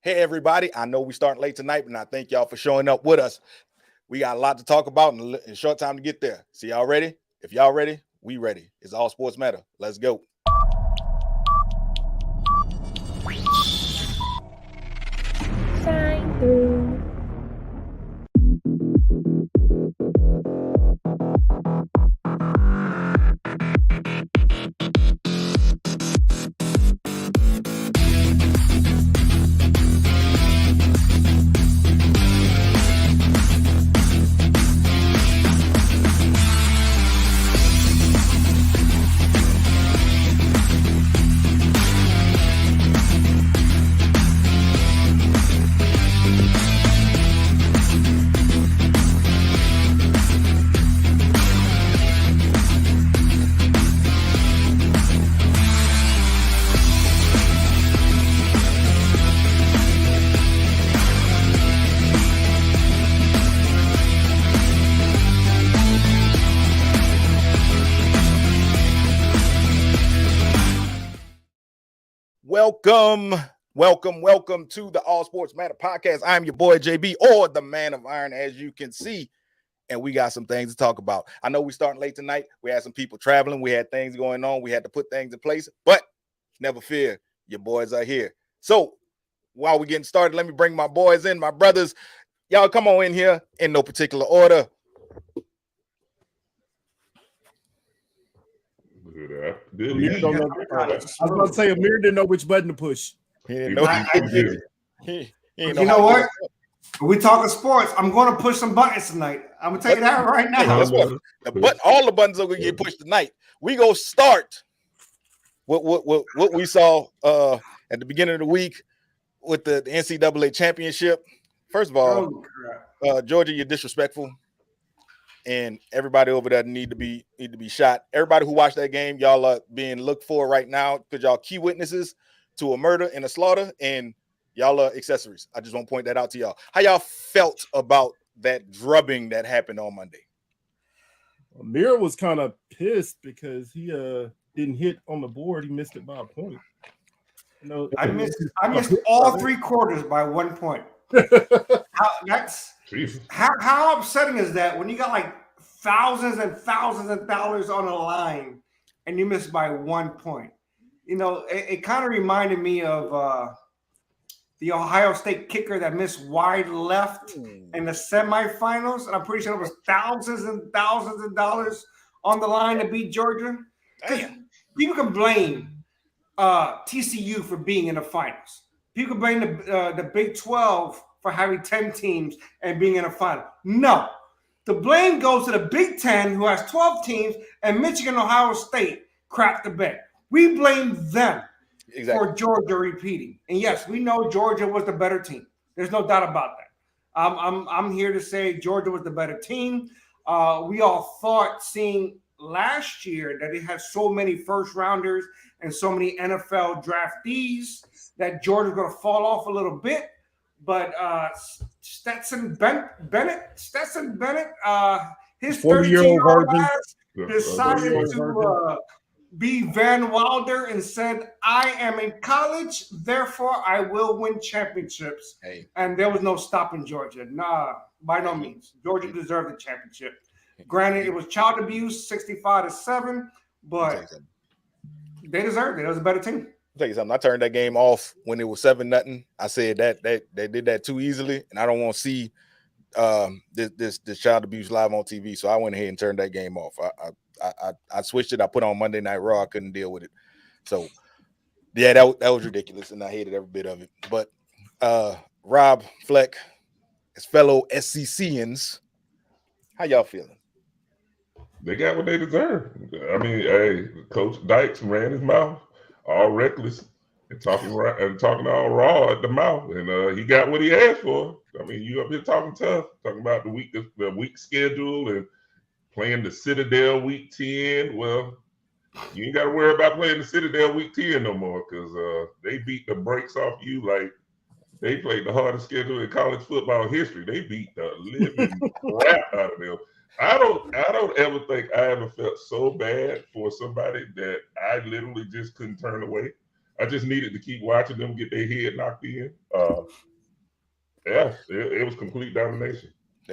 Hey, everybody. I know we starting late tonight, but I thank y'all for showing up with us. We got a lot to talk about in a short time to get there. So y'all ready? If y'all ready, we ready. It's All Sports Matter. Let's go. Shine through. Welcome to the All Sports Matter podcast. I'm your boy JB, or the Man of Iron, as you can see, and we got some things to talk about. I know we starting late tonight. We had some people traveling. We had things going on. We had to put things in place, but never fear, your boys are here. So while we're getting started, let me bring my boys in, my brothers. Y'all come on in here in no particular order. I was about to say Amir didn't know which button to push. He didn't know. I did. You know what? We talking sports. I'm going to push some buttons tonight. I'm going to tell you that right now. But all the buttons are going to get pushed tonight. We go start what we saw at the beginning of the week with the NCAA championship. First of all, Georgia, you're disrespectful, and everybody over there need to be shot. Everybody who watched that game, y'all are being looked for right now because y'all key witnesses to a murder and a slaughter, and y'all are accessories. I just want to point that out to y'all. How y'all felt about that drubbing that happened on Monday? Amir was kind of pissed because he didn't hit on the board. He missed it by a point. You know, I missed all three quarters by 1 point. How upsetting is that when you got like thousands and thousands of dollars on the line and you miss by 1 point? You know, it kind of reminded me of the Ohio State kicker that missed wide left in the semifinals, and I'm pretty sure it was thousands and thousands of dollars on the line to beat Georgia. People can blame TCU for being in the finals. People can blame the Big 12 for having 10 teams and being in a final. No. The blame goes to the Big 10, who has 12 teams, and Michigan and Ohio State crapped the bed. We blame them for Georgia repeating. And yes, we know Georgia was the better team. There's no doubt about that. I'm here to say Georgia was the better team. We all thought, seeing last year, that it had so many first rounders and so many NFL draftees that Georgia was going to fall off a little bit. But Stetson Bennett, his 32-year-old ass decided to be Van Wilder and said, I am in college, therefore I will win championships. Hey. And there was no stopping Georgia. Nah, by no means. Georgia deserved the championship. Granted, it was child abuse, 65-7, but they deserved it. It was a better team. I'll tell you something. I turned that game off when it was 7-0. I said that they did that too easily, and I don't want to see this child abuse live on TV. So I went ahead and turned that game off. I switched it. I put on Monday Night Raw. I couldn't deal with it. So yeah, that was ridiculous, and I hated every bit of it. But Rob, Fleck, as fellow SECians, how y'all feeling? They got what they deserve. I mean, hey, Coach Dykes ran his mouth all reckless and talking all raw at the mouth, and he got what he asked for. I mean, you up here talking tough, talking about the week schedule and playing the Citadel week 10. Well, you ain't got to worry about playing the Citadel week 10 no more, because they beat the brakes off you like they played the hardest schedule in college football history. They beat the living crap out of them. I don't ever think I ever felt so bad for somebody that I literally just couldn't turn away. I just needed to keep watching them get their head knocked in. Yeah, it was complete domination.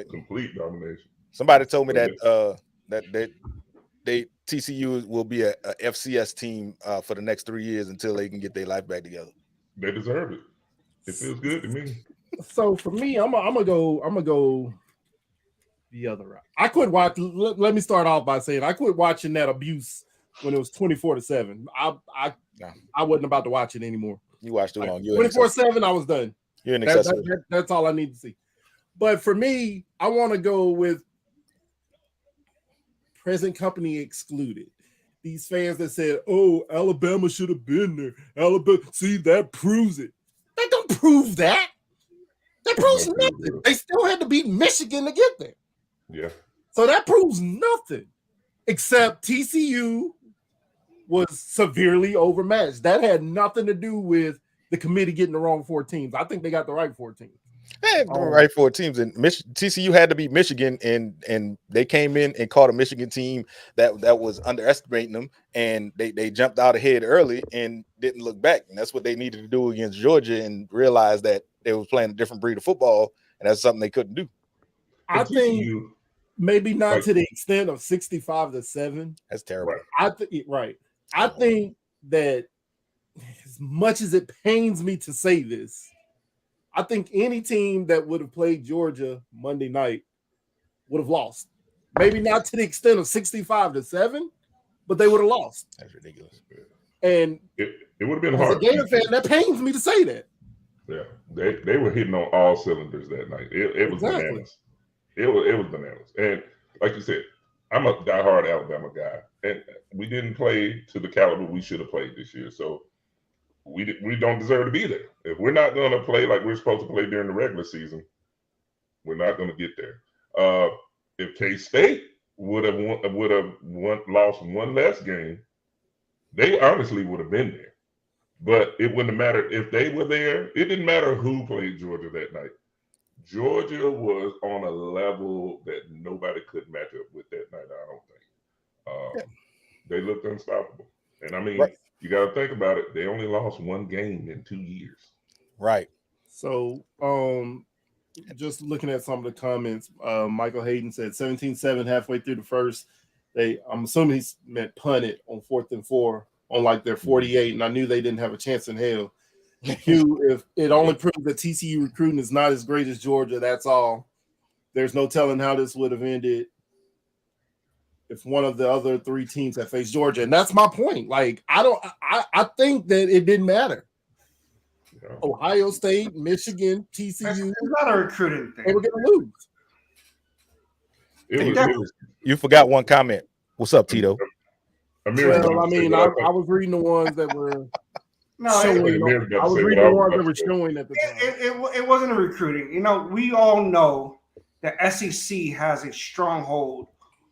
Complete domination. Somebody told me that that TCU will be a FCS team for the next 3 years until they can get their life back together. They deserve it. It feels good to me. So for me, I'm gonna go the other route. I quit watching. Let me start off by saying I quit watching that abuse when it was 24-7. I wasn't about to watch it anymore. You watched too long. 24/7. I was done. You're an accessory. That's all I need to see. But for me, I want to go with present company excluded. These fans that said, "Oh, Alabama should have been there." Alabama, see, that proves it. That don't prove that. That proves nothing. They still had to beat Michigan to get there. Yeah. So that proves nothing, except TCU was severely overmatched. That had nothing to do with the committee getting the wrong 4 teams. I think they got the right 4 teams. They had the right 4 teams, and TCU had to beat Michigan, and they came in and caught a Michigan team that was underestimating them, and they jumped out ahead early and didn't look back. And that's what they needed to do against Georgia, and realize that they were playing a different breed of football, and that's something they couldn't do. I think maybe not to the extent of 65-7. That's terrible. I think that as much as it pains me to say this, I think any team that would have played Georgia Monday night would have lost. Maybe not to the extent of 65-7, but they would have lost. That's ridiculous. And it would have been hard. As a Gator fan, that pains me to say that. Yeah, they were hitting on all cylinders that night. It was bananas. It was bananas. And like you said, I'm a diehard Alabama guy, and we didn't play to the caliber we should have played this year. So we don't deserve to be there. If we're not going to play like we're supposed to play during the regular season, we're not going to get there. If K-State would have lost one less game, they honestly would have been there. But it wouldn't have mattered if they were there. It didn't matter who played Georgia that night. Georgia was on a level that nobody could match up with that night, I don't think. They looked unstoppable. And I mean, you got to think about it. They only lost 1 game in 2 years. Right. So, just looking at some of the comments, Michael Hayden said 17-7 halfway through the first. I'm assuming he meant punted on 4th and 4 on like their 48, and I knew they didn't have a chance in hell. If it only proves that TCU recruiting is not as great as Georgia, that's all. There's no telling how this would have ended if one of the other 3 teams had faced Georgia. And that's my point. Like, I think that it didn't matter. Yeah. Ohio State, Michigan, TCU. It's not a recruiting thing. They were going to lose. You forgot one comment. What's up, Tito? Well, I mean, I was reading the ones that were showing. I was reading the ones that were showing at the time. It wasn't a recruiting. You know, we all know that SEC has a stronghold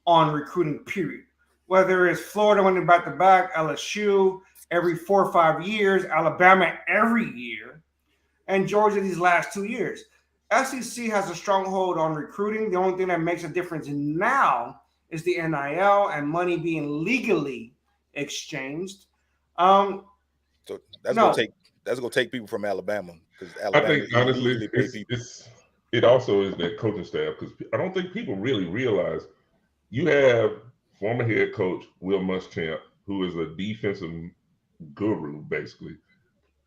on recruiting, period. Whether it's Florida winning back-to-back, LSU every 4 or 5 years, Alabama every year, and Georgia these last 2 years. SEC has a stronghold on recruiting. The only thing that makes a difference now is the NIL and money being legally exchanged. So that's gonna take people from Alabama, because I think honestly it also is that coaching staff, because I don't think people really realize you have former head coach Will Muschamp, who is a defensive guru basically,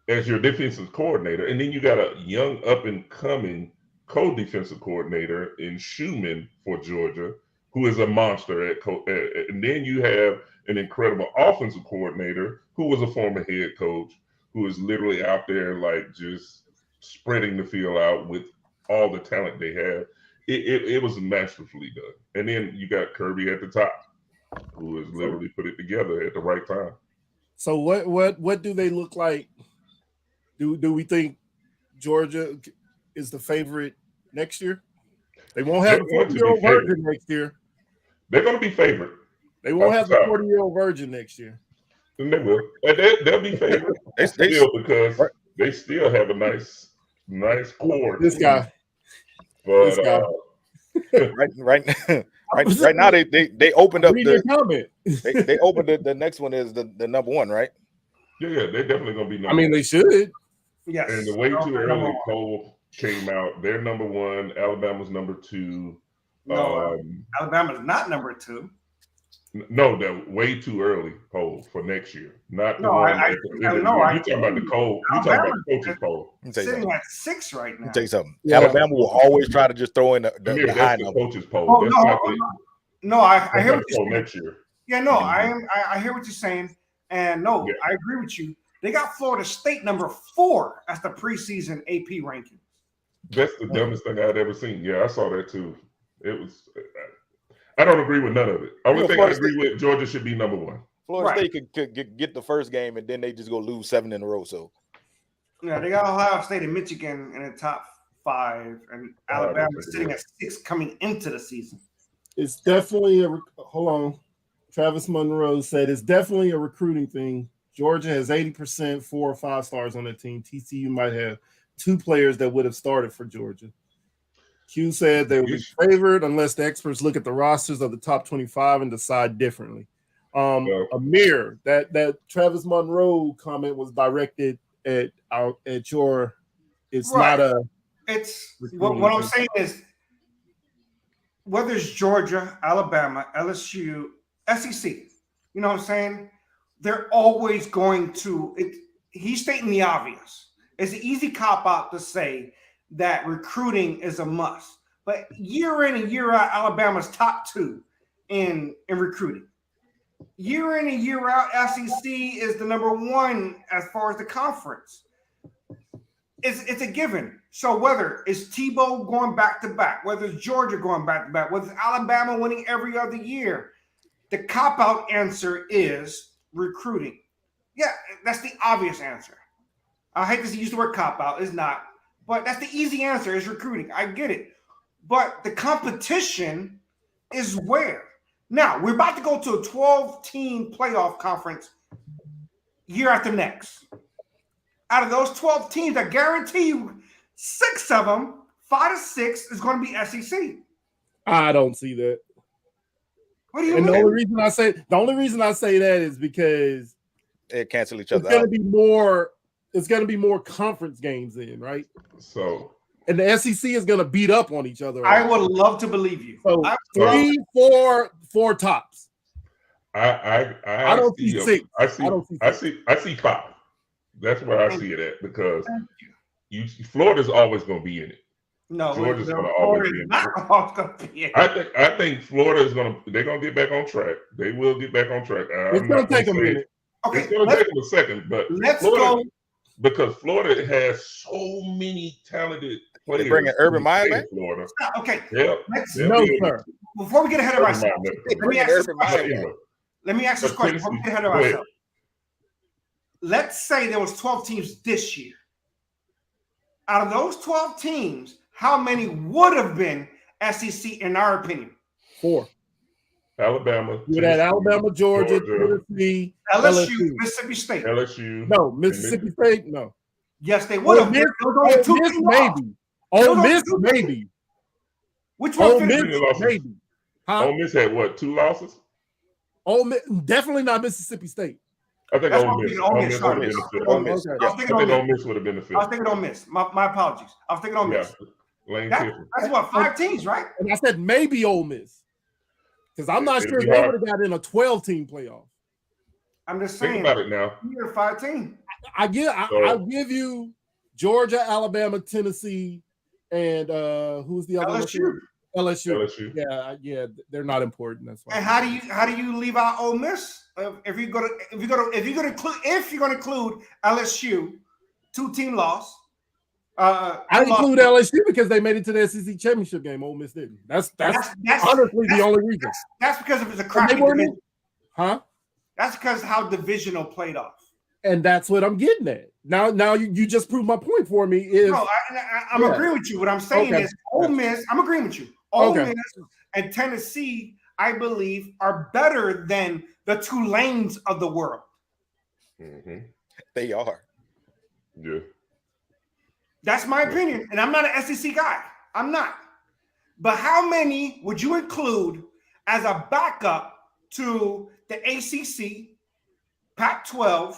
as your defensive coordinator, and then you got a young up and coming co-defensive coordinator in Schumann for Georgia, who is a monster and then you have an incredible offensive coordinator who was a former head coach, who is literally out there like just spreading the field out with all the talent they have. It was masterfully done. And then you got Kirby at the top, who has literally put it together at the right time. So what do they look like? Do we think Georgia is the favorite next year? They won't have the 40-year-old virgin next year. They're going to be favored. They won't have the 40-year-old virgin next year. And they will. And they'll be favored because they still have a nice core. This guy. But right now they opened up the comment. they opened the next one is the number 1, right? Yeah, they're definitely gonna be number I mean, they should. Yes. And the way too Number early one. poll came out. They're number one. Alabama's number two. No, Alabama's not number 2. No, the way too early poll for next year. Not the No, one. I you talking about the poll. You talking about the coaches poll. Let me tell you Sitting something. at 6 right Let me now. tell you something. Yeah. Alabama will always try to just throw in the Amir, high that's the number. coaches poll. Oh, That's no, not the, no, I that's hear not what the you're poll saying. next year. Yeah, no, Mhm. I hear what you're saying, and no, Yeah. I agree with you. They got Florida State number 4 as the preseason AP ranking. That's the dumbest thing I'd ever seen. Yeah, I saw that too. It was. I don't agree with none of it. Only thing I Florida agree with, Georgia should be number one. Florida Right. State could get the first game, and then they just go lose 7 in a row. So Yeah, they got Ohio State and Michigan in the top 5, and Alabama sitting at 6 coming into the season. It's definitely hold on. Travis Monroe said it's definitely a recruiting thing. Georgia has 80% 4 or 5 stars on their team. TCU might have 2 players that would have started for Georgia. Q said they will be favored unless the experts look at the rosters of the top 25 and decide differently. Amir, that Travis Monroe comment was directed at your. It's Right. not a. It's what I'm saying is whether it's Georgia, Alabama, LSU, SEC, you know what I'm saying? They're always going to he's stating the obvious. It's an easy cop out to say that recruiting is a must. But year in and year out, Alabama's top 2 in recruiting. Year in and year out, SEC is the number 1 as far as the conference. It's a given. So whether it's Tebow going back to back, whether it's Georgia going back to back, whether it's Alabama winning every other year, the cop-out answer is recruiting. Yeah, that's the obvious answer. I hate to use the word cop-out. It's not. But that's the easy answer is recruiting. I get it. But the competition is where? Now, we're about to go to a 12-team playoff conference year after next. Out of those 12 teams, I guarantee you 6 of them, 5 to 6, is going to be SEC. I don't see that. What do you And mean? the only reason I say that is because they cancel each it's other going to out. be more. It's going to be more conference games in, right? So, and the SEC is going to beat up on each other. I would love to believe you. So 3, 4 tops. I don't see 6. I see 5. That's where I see it at because Florida's always going to be in it. No, Georgia's going to always be in it. I think Florida is going to. They're going to get back on track. They will get back on track. It's going to take a minute. Okay, it's going to take them a second, but let's Florida, go. Because Florida has so many talented players. They bringing Urban Meyer back? Florida. Okay. Yep. No, sir. Before we get ahead of ourselves, let me ask this question. Before we get ahead of ourselves. Let's say there was 12 teams this year. Out of those 12 teams, how many would have been SEC in our opinion? 4. Alabama. You had Alabama, Georgia, Tennessee, LSU, Mississippi State. LSU. No, Mississippi State, no. Yes, they would have. Ole Miss, maybe. Ole Miss, maybe. Which one? Ole Miss, maybe. Huh? Ole Miss had what? 2 losses? Ole Miss, definitely not Mississippi State. I think Ole Miss. Ole Miss would have been the 5th. Ole Miss. I think Ole Miss would have been the 5th. I was thinking Ole Miss. My apologies. I was thinking Ole Miss. That's what, 5 teams, right? And I said maybe Ole Miss. Because I'm not sure if they would have got in a 12-team playoff. I'm just saying. Think about it now. You're 5 team. I'll give you Georgia, Alabama, Tennessee, and who's the other LSU. one? LSU. Yeah, they're not important. That's why. And how do you leave out Ole Miss if you're going to include LSU 2-team loss? I include LSU because they made it to the SEC championship game. Ole Miss didn't. That's honestly the only reason. That's because it was a crappy division. Huh? That's because how divisional played off. And that's what I'm getting at. Now you just proved my point for me. I'm agreeing with you. What I'm saying is Ole Miss. I'm agreeing with you. Ole Miss and Tennessee, I believe, are better than the Tulanes of the world. Mm-hmm. They are. Yeah. That's my opinion, and I'm not an SEC guy. I'm not. But how many would you include as a backup to the ACC, Pac-12,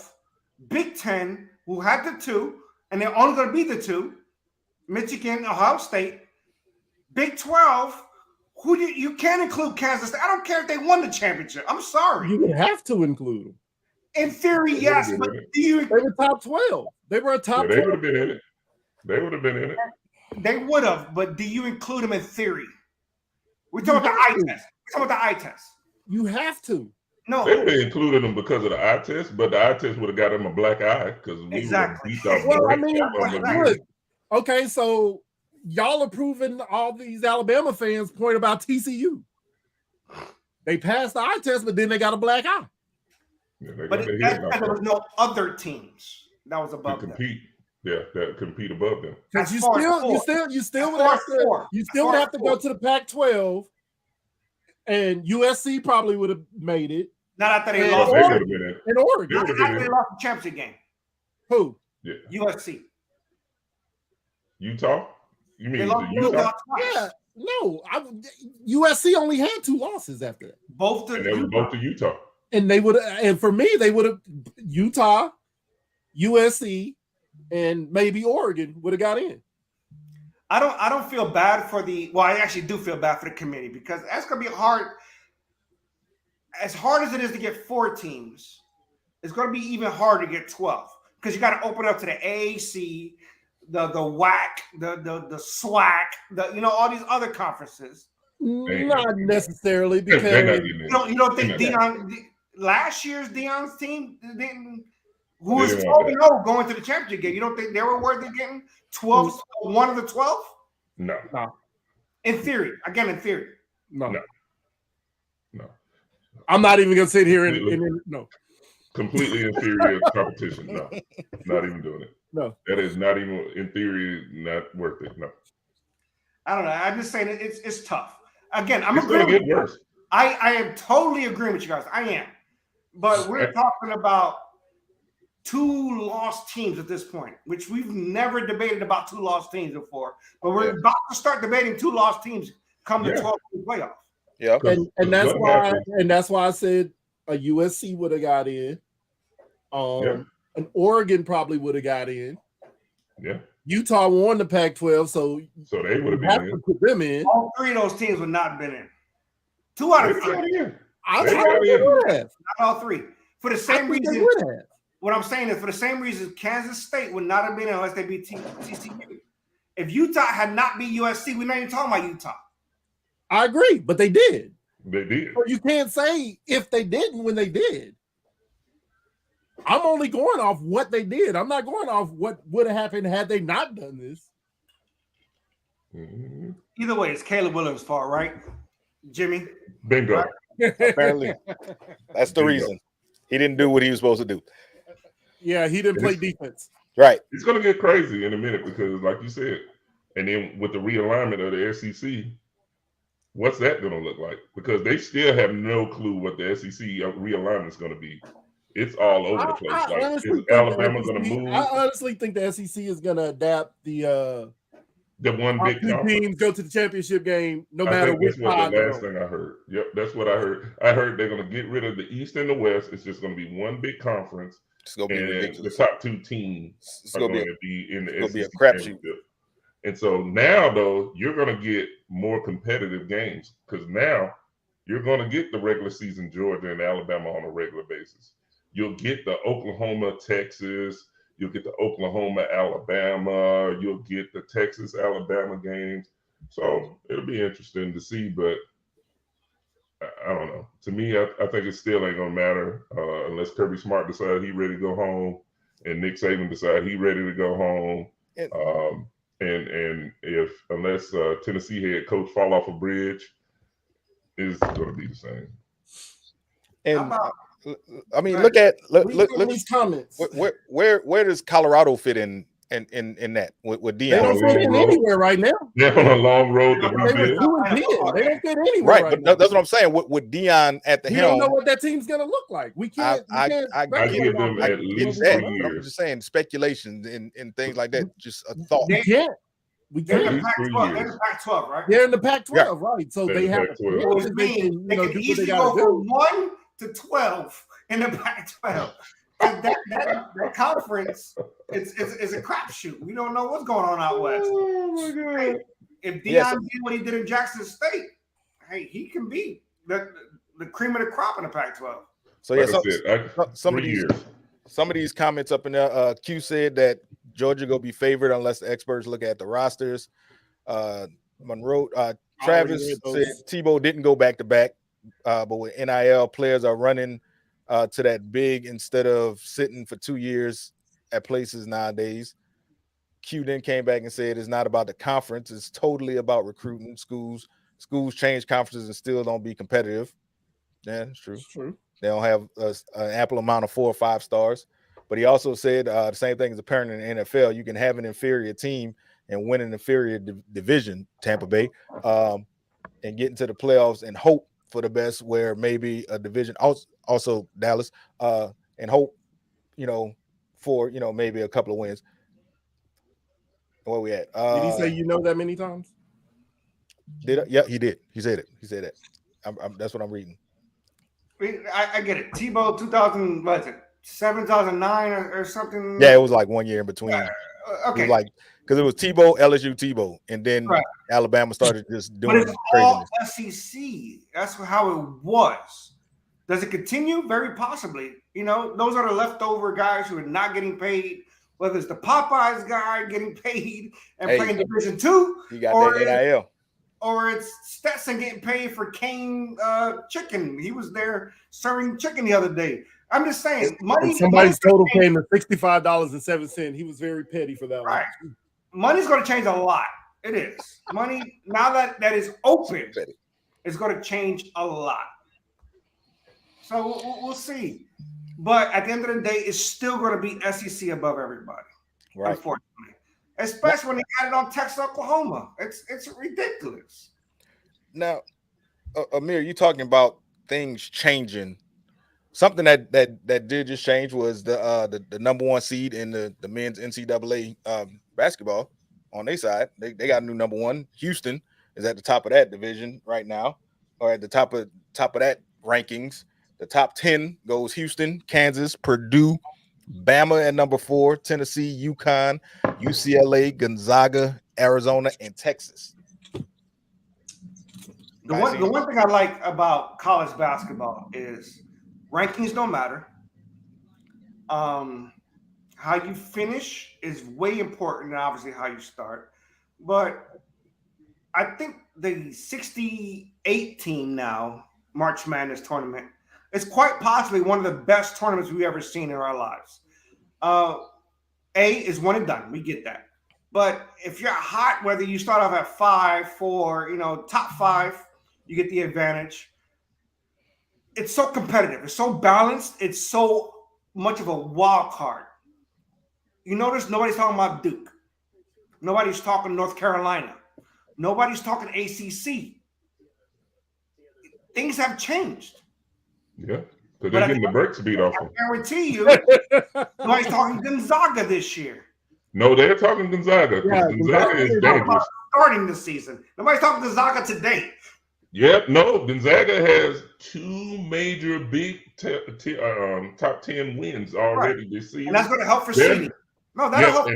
Big Ten, who had the two, and they're only going to be the two, Michigan, Ohio State. Big 12, who you can't include Kansas State. I don't care if they won the championship. I'm sorry. You would have to include them. In theory, yes, but do you? They were top 12. They were a top 12. They would have been in it. They would have been in it. They would have, but do you include them in theory? We're talking about the eye test. We're talking about the eye test. You have to. No. They would have included them because of the eye test, but the eye test would have got them a black eye because we Exactly. would have beat Well, I the mean, look, okay, so y'all are proving all these Alabama fans' point about TCU. They passed the eye test, but then they got a black eye. Yeah, But there was no other teams that was above to them. compete. Yeah, that compete above them. Because you As far as still would have to go to the Pac-12, and USC probably would have made it. Not after they And lost. They would have been in it. In Oregon. Not after they lost the championship game. Who? Yeah. USC. Utah? You mean They lost Utah? Utah twice. Yeah. No, USC only had 2 losses after that. Both to And they were both to Utah. And they would, and for me, they would have Utah, USC, and maybe Oregon would have got in. I don't feel bad for I actually do feel bad for the committee because that's gonna be hard. As hard as it is to get 4 teams, it's gonna be even harder to get 12 because you got to open up to the AAC, the WAC, the SWAC, all these other conferences. Not necessarily because You don't think last year's Deion's team who was 12-0 going to the championship game, you don't think they were worth of getting 12, one of the 12? No. In theory. Again, in theory. No. No. I'm not even gonna sit here and no. Completely inferior competition. No. Not even doing it. No. That is not even in theory not worth it. No. I don't know. I'm just saying it's tough. Again, I'm It's gonna agreeing. get worse. I am totally agreeing with you guys. I am. But we're talking about 2 lost teams at this point, which we've never debated about 2 lost teams before. But we're about to start debating 2 lost teams come the 12 playoff. Yeah. And that's why I said a USC would have got in. An Oregon probably would have got in. Yeah. Utah won the Pac-12, so they would have have been to in. put them in. All 3 of those teams would not have been in. 2 out of 3. Not all 3. For the same reason. What I'm saying is for the same reason Kansas State would not have been in unless they beat TCU. If Utah had not beat USC, we're not even talking about Utah. I agree, but they did. They did. So you can't say if they didn't when they did. I'm only going off what they did. I'm not going off what would have happened had they not done this. Mm-hmm. Either way, it's Caleb Williams' fault, right? Jimmy? Bingo. Right? Apparently. That's the reason. He didn't do what he was supposed to do. Yeah, he didn't play defense. Right. It's going to get crazy in a minute because, like you said, and then with the realignment of the SEC, what's that going to look like? Because they still have no clue what the SEC realignment is going to be. It's all over the place. Is Alabama going to move? I honestly think the SEC is going to adapt the one big teams go to the championship game no matter which side. That's the last thing I heard. Yep, that's what I heard. I heard they're going to get rid of the East and the West. It's just going to be one big conference. It's going to be ridiculous. The top 2 teams are going to be in the SEC. It's going to be a crapshoot. And so now, though, you're going to get more competitive games because now you're going to get the regular season Georgia and Alabama on a regular basis. You'll get the Oklahoma, Texas. You'll get the Oklahoma, Alabama. You'll get the Texas, Alabama games. So it'll be interesting to see, but I don't know. To me, I think it still ain't going to matter unless Kirby Smart decides he's ready to go home and Nick Saban decides he's ready to go home. And unless Tennessee head coach fall off a bridge, it's going to be the same. And I mean, look at these comments. Where does Colorado fit in that with Deion? They don't fit in anywhere right now. They're on a long road to rebuild. They don't fit anywhere right, but that's what I'm saying. With Deion at the helm, we don't know what that team's going to look like. We can't. I give them at least 3 years. I'm just saying speculations and things like that. Just a thought. We can't. They're in the Pac-12, right? They're in the Pac-12, right? So they have to. They can easily go from 1 to 12 in the Pac-12. that conference is a crapshoot. We don't know what's going on out west. Oh my God. If Deion did what he did in Jackson State, hey, he can be the cream of the crop in the Pac-12. So yeah, Like some of these comments up in there. Q said that Georgia go be favored unless the experts look at the rosters. Monroe, Travis said Tebow didn't go back to back, but with NIL players are running to that big instead of sitting for 2 years at places nowadays. Q then came back and said it's not about the conference; it's totally about recruiting. Schools change conferences and still don't be competitive. Yeah, it's true. It's true. They don't have an ample amount of 4 or 5 stars. But he also said the same thing is apparent in the NFL. You can have an inferior team and win an inferior division, Tampa Bay, and get into the playoffs and hope for the best, where maybe a division, also Dallas, and hope, for, maybe a couple of wins. Where we at? Did he say that many times? Yeah, he did. He said it. He said that. That's what I'm reading. I get it. Tebow 2007, 2009 or something. Yeah, it was like 1 year in between. Okay. It was because it was Tebow, LSU, Tebow, and then Alabama started just doing but it's craziness. all SEC. That's how it was. Does it continue? Very possibly. Those are the leftover guys who are not getting paid. Whether it's the Popeyes guy getting paid and playing Division II, he got that NIL. Or it's Stetson getting paid for Kane chicken. He was there serving chicken the other day. I'm just saying, money. Somebody's total came to $65.07. He was very petty for that right. one. Money's going to change a lot. It is. Money, now that is open, is going to change a lot. So we'll see. But at the end of the day, it's still going to be SEC above everybody, unfortunately. Especially when they added on Texas, Oklahoma. It's ridiculous. Now, Amir, you talking about things changing. Something that did just change was the number 1 seed in the men's NCAA basketball on their side. They got a new number 1. Houston is at the top of that division right now, or at the top of that rankings. The top 10 goes Houston, Kansas, Purdue, Bama at number 4, Tennessee, UConn, UCLA, Gonzaga, Arizona, and Texas. The one thing I like about college basketball is rankings don't matter. How you finish is way important than obviously how you start. But I think the 68 team now, March Madness tournament, is quite possibly one of the best tournaments we've ever seen in our lives. A is one and done. We get that. But if you're hot, whether you start off at 5, 4, top 5, you get the advantage. It's so competitive. It's so balanced. It's so much of a wild card. You notice nobody's talking about Duke. Nobody's talking North Carolina. Nobody's talking ACC. Things have changed. Yeah, because they're getting the brakes beat off them. I guarantee you, nobody's talking Gonzaga this year. No, they're talking Gonzaga. Yeah, Gonzaga is dangerous. Starting the season. Nobody's talking Gonzaga today. Yep, no, Gonzaga has 2 major big top 10 wins already this season. And that's going to help for seeding. No, that'll help.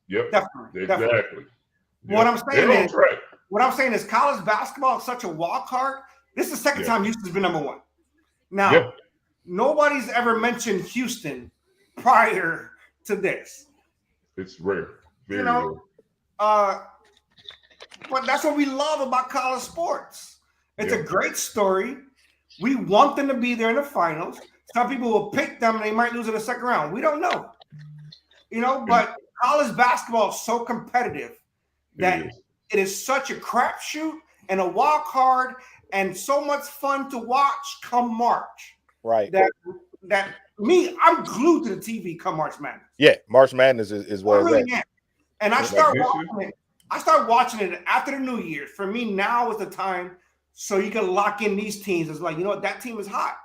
Yep, definitely. Exactly. What I'm saying is college basketball is such a wild card. This is the second time Houston's been number 1. Now, nobody's ever mentioned Houston prior to this. It's rare. Very rare. But that's what we love about college sports. It's a great story. We want them to be there in the finals. Some people will pick them and they might lose in the second round. We don't know. But college basketball is so competitive that it is such a crapshoot and a wild card and so much fun to watch come March. Right. That I'm glued to the TV come March Madness. Yeah, March Madness is where it's at. And I start watching it. I start watching it after the New Year's. For me, now is the time so you can lock in these teams. It's like, that team is hot.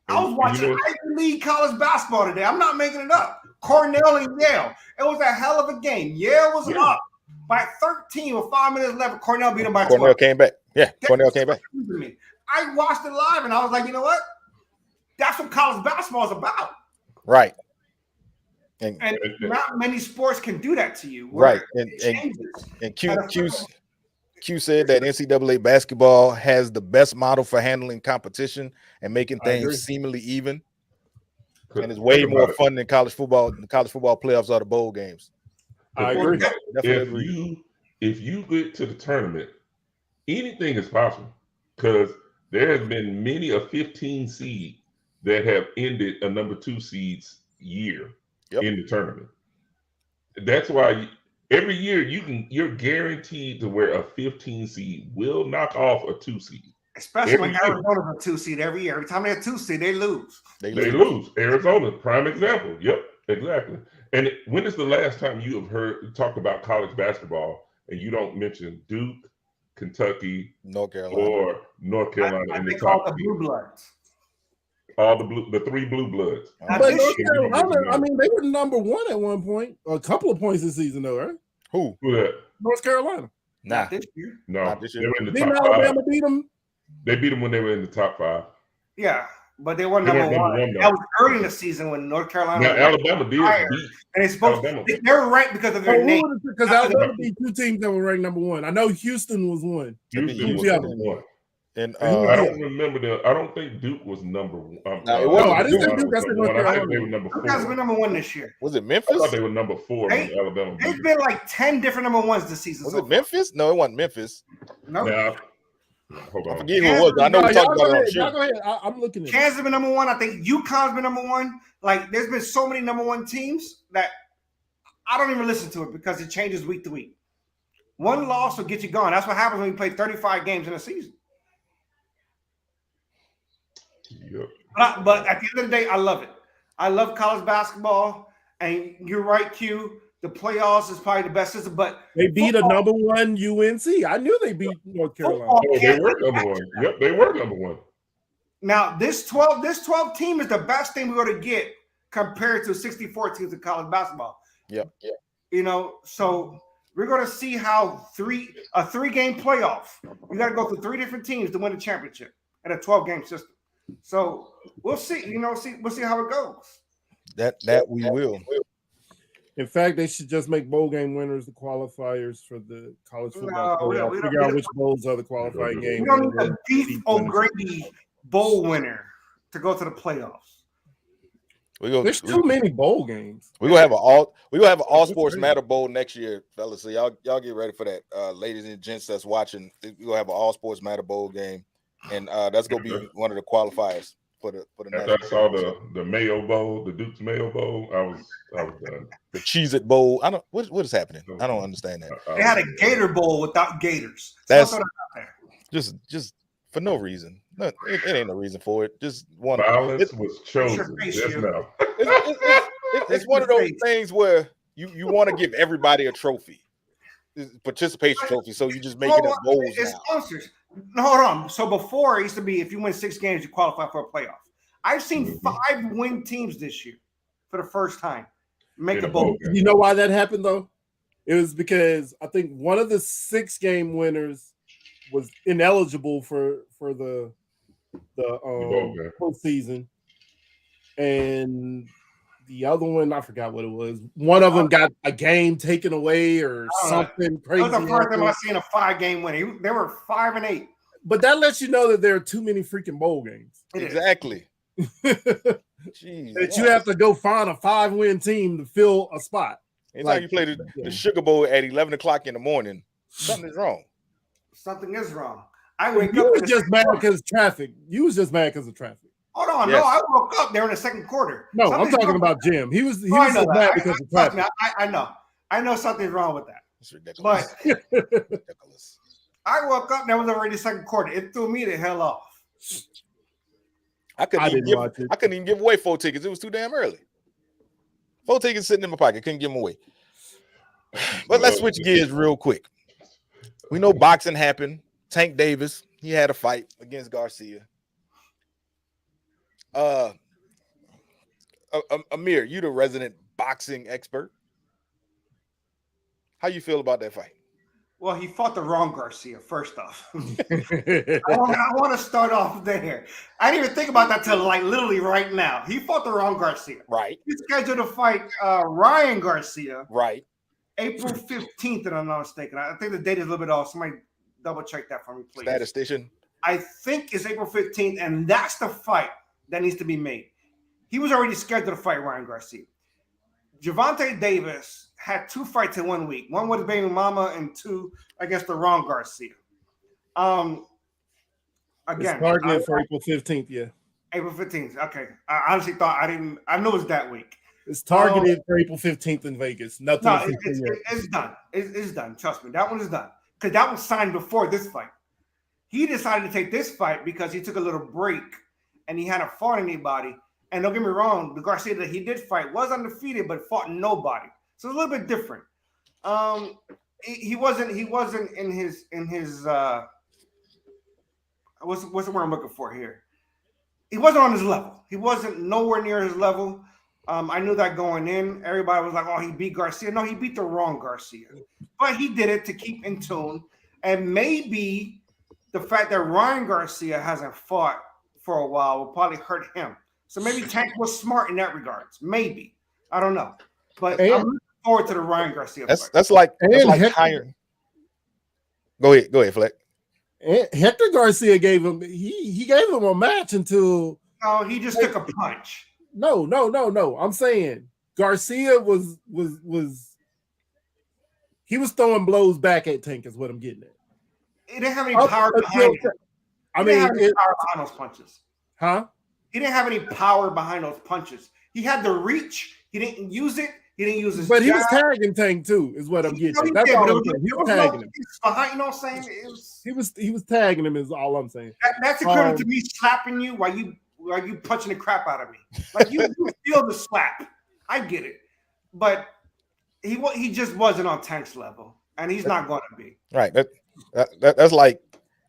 I was watching Ivy League college basketball today. I'm not making it up. Cornell and Yale. It was a hell of a game. Yale was up by 13 with 5 minutes left. Cornell beat them by 12. Cornell came back. Yeah, Cornell came back. I watched it live and I was like, you know what? That's what college basketball is about. Right. And not many sports can do that to you. Right. It changes. And Q said that NCAA basketball has the best model for handling competition and making things seemingly even. And it's way more fun than college football. The college football playoffs are the bowl games. I agree. If you get to the tournament, anything is possible because there has been many a 15 seed that have ended a number 2 seed's year in the tournament. That's why every year you're guaranteed to where a 15 seed will knock off a 2 seed. Especially when Arizona's a 2 seed every year. Every time they're a 2 seed, they lose. They lose. Arizona, prime example. Yep, exactly. And when is the last time you have heard talk about college basketball and you don't mention Duke, Kentucky, North Carolina, or North Carolina in the top? The Blue Bloods. The 3 blue bloods. But North Carolina, I mean, they were number 1 at one point, a couple of points this season, though, right? Who that? North Carolina. Nah, this year. No, not this year. They were in the Didn't top Alabama 5. beat them? They beat them when they were in the top 5. Yeah, but they weren't number one. That was early in the season when North Carolina. Now Alabama did beat. And it's supposed they were ranked because of their name. Because Alabama beat 2 teams that were ranked number 1. I know Houston was one. Houston was number 1. And I don't remember I don't think Duke was number 1. I didn't think Duke. I said North Carolina. I think they were number 4. Duke has been number 1 this year. Was it Memphis? I thought they were number 4 when Alabama. There's been like 10 different number 1s this season. Was it Memphis? No, it wasn't Memphis. No. Hold on. I forget who it was. I know we talked about it. Go ahead. I'm looking at Kansas has been number 1. I think UConn's been number 1. Like, there's been so many number 1 teams that I don't even listen to it because it changes week to week. One loss will get you gone. That's what happens when you play 35 games in a season. Yep. But at the end of the day, I love it. I love college basketball. And you're right, Q. The playoffs is probably the best system, but they beat a number 1 UNC. I knew they beat North Carolina. They were number 1. Yep, they were number 1. Now this 12 team is the best thing we're going to get compared to 64 teams in college basketball. Yep. You know, so we're going to see how a 3-game playoff. You got to go through 3 different teams to win the championship in a 12-game system. So we'll see. You know, we'll see how it goes. That we will. In fact, they should just make bowl game winners the qualifiers for the college football. Figure out which bowls are the qualifying games. We don't need a Beef O'Grady bowl winner to go to the playoffs. There's too many bowl games. We're gonna have an all sports matter bowl next year, fellas. So y'all get ready for that. Ladies and gents that's watching, we're gonna have an all sports matter bowl game, and that's gonna be one of the qualifiers for the After I saw the Mayo Bowl, the Duke's Mayo Bowl, I was done. The Cheez-It Bowl. I don't what is happening? I don't understand that. They had a Gator Bowl without Gators. That's just for no reason. No, it ain't no reason for it. Just one violence was chosen. It's one of those things where you want to give everybody a trophy, participation trophy. So you just make it a bowls. It's sponsors. No, hold on. So before it used to be if you win 6 games, you qualify for a playoff. I've seen 5 win teams this year for the first time make a bowl. You know why that happened though? It was because I think one of the 6-game winners was ineligible for the postseason, and the other one, I forgot what it was. One of them got a game taken away or something crazy. That was the first time I've seen a 5-game win. They were 5-8. But that lets you know that there are too many freaking bowl games. Exactly. Jeez, that you have to go find a 5-win team to fill a spot. Anytime you play the Sugar Bowl at 11 o'clock in the morning, something is wrong. Something is wrong. I wake you up. Was just mad because of traffic. You was just mad because of traffic. Hold on, yes. No, I woke up there in the second quarter. No, something's I'm talking about Jim. He was just mad because of traffic. I know something's wrong with that. It's ridiculous. But ridiculous. I woke up. There was already the second quarter. It threw me the hell off. I couldn't even give away 4 tickets. It was too damn early. 4 tickets sitting in my pocket. Couldn't give them away. But let's switch gears real quick. We know boxing happened. Tank Davis, he had a fight against Garcia. Amir, you the resident boxing expert. How you feel about that fight? Well, he fought the wrong Garcia, first off. I want to start off there. I didn't even think about that till like literally right now. He fought the wrong Garcia. Right. He's scheduled to fight Ryan Garcia Right. April 15th, if I'm not mistaken. I think the date is a little bit off. Somebody double check that for me, please. Statistician. I think it's April 15th, and that's the fight that needs to be made. He was already scheduled to fight Ryan Garcia. Gervonta Davis had 2 fights in 1 week. One with Baby Mama and 2 against the wrong Garcia. Again, it's targeted for April 15th, yeah. April 15th. Okay. I honestly thought I knew it was that week. It's targeted for April 15th in Vegas. Nothing. No, it's done. It's done. Trust me. That one is done. Because that was signed before this fight. He decided to take this fight because he took a little break and he hadn't fought anybody. And don't get me wrong, the Garcia that he did fight was undefeated, but fought nobody. So it's a little bit different. He wasn't in his what's the word I'm looking for here? He wasn't on his level. He wasn't nowhere near his level. I knew that going in. Everybody was like, oh, he beat Garcia. No, he beat the wrong Garcia. But he did it to keep in tune. And maybe the fact that Ryan Garcia hasn't fought for a while will probably hurt him. So maybe Tank was smart in that regards. Maybe. I don't know. But I'm looking forward to the Ryan Garcia fight. That's like hiring. Go ahead, Fleck. Hector Garcia gave him he gave him a match until he just took a punch. No. I'm saying Garcia was he was throwing blows back at Tank is what I'm getting at. He didn't have any power behind it. Power behind those punches. Huh? He didn't have any power behind those punches. He had the reach. He didn't use it. He didn't use his But he was tagging Tank too, is what I'm getting. That's all I'm saying. He was tagging him. Behind, you know what I'm saying? He was tagging him is all I'm saying. That's equivalent to me slapping you while you punching the crap out of me. Like you feel the slap. I get it. But he just wasn't on Tank's level. And he's not going to be. Right. That's like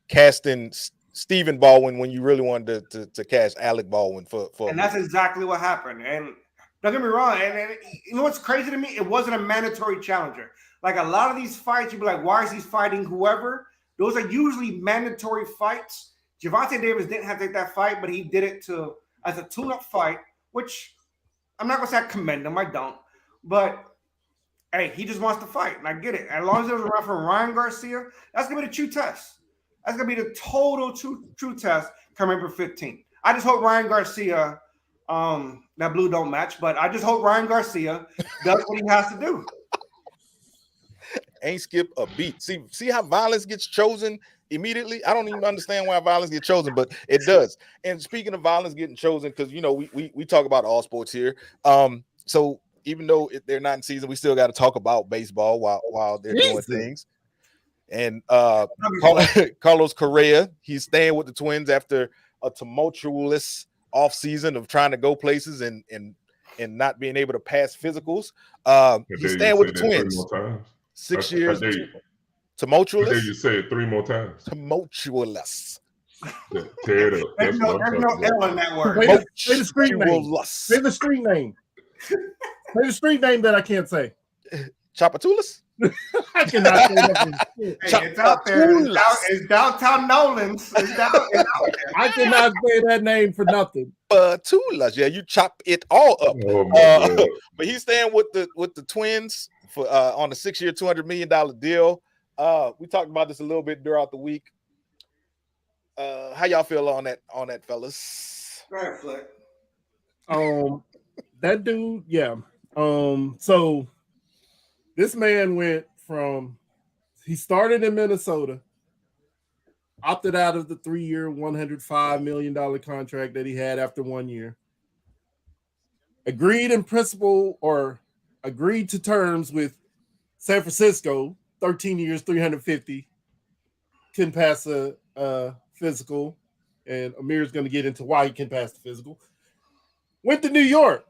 casting Stephen Baldwin when you really wanted to cast Alec Baldwin for and that's exactly what happened. And don't get me wrong, and you know what's crazy to me? It wasn't a mandatory challenger. Like a lot of these fights, you'd be like, why is he fighting whoever? Those are usually mandatory fights. Gervonta Davis didn't have to take that fight, but he did it as a tune-up fight, which I'm not gonna say I commend him, I don't. But hey, he just wants to fight, and I get it. As long as there's a round from Ryan Garcia, that's gonna be the true test. That's gonna be the total true test coming April 15th. I just hope Ryan Garcia, that blue don't match, but I just hope Ryan Garcia does what he has to do. Ain't skip a beat. See how violence gets chosen immediately? I don't even understand why violence gets chosen, but it does. And speaking of violence getting chosen, because we talk about all sports here. So even though they're not in season, we still got to talk about baseball while they're doing things. And Carlos Correa, he's staying with the Twins after a tumultuous offseason of trying to go places and not being able to pass physicals. He's staying with the Twins. 6 years. Tumultuous. I dare you say it 3 more times. Tumultuous. Tear it up. There's no L in that word. Say the street name. Say the street name. Say the street name that I can't say. Chapatoulas? I cannot say nothing. Hey, it's out there. It's downtown Nolans. It's out there. I cannot say that name for nothing. Chapatoulas. Yeah, you chop it all up. Oh, but he's staying with the Twins for on a 6-year, $200 million deal. We talked about this a little bit throughout the week. How y'all feel on that, fellas? Go ahead, Flick. That dude, yeah. So this man went from he started in Minnesota, opted out of the 3-year, $105 million contract that he had after 1 year, agreed in principle or agreed to terms with San Francisco, 13 years, 350, couldn't pass a physical, and Amir's going to get into why he can pass the physical. Went to New York.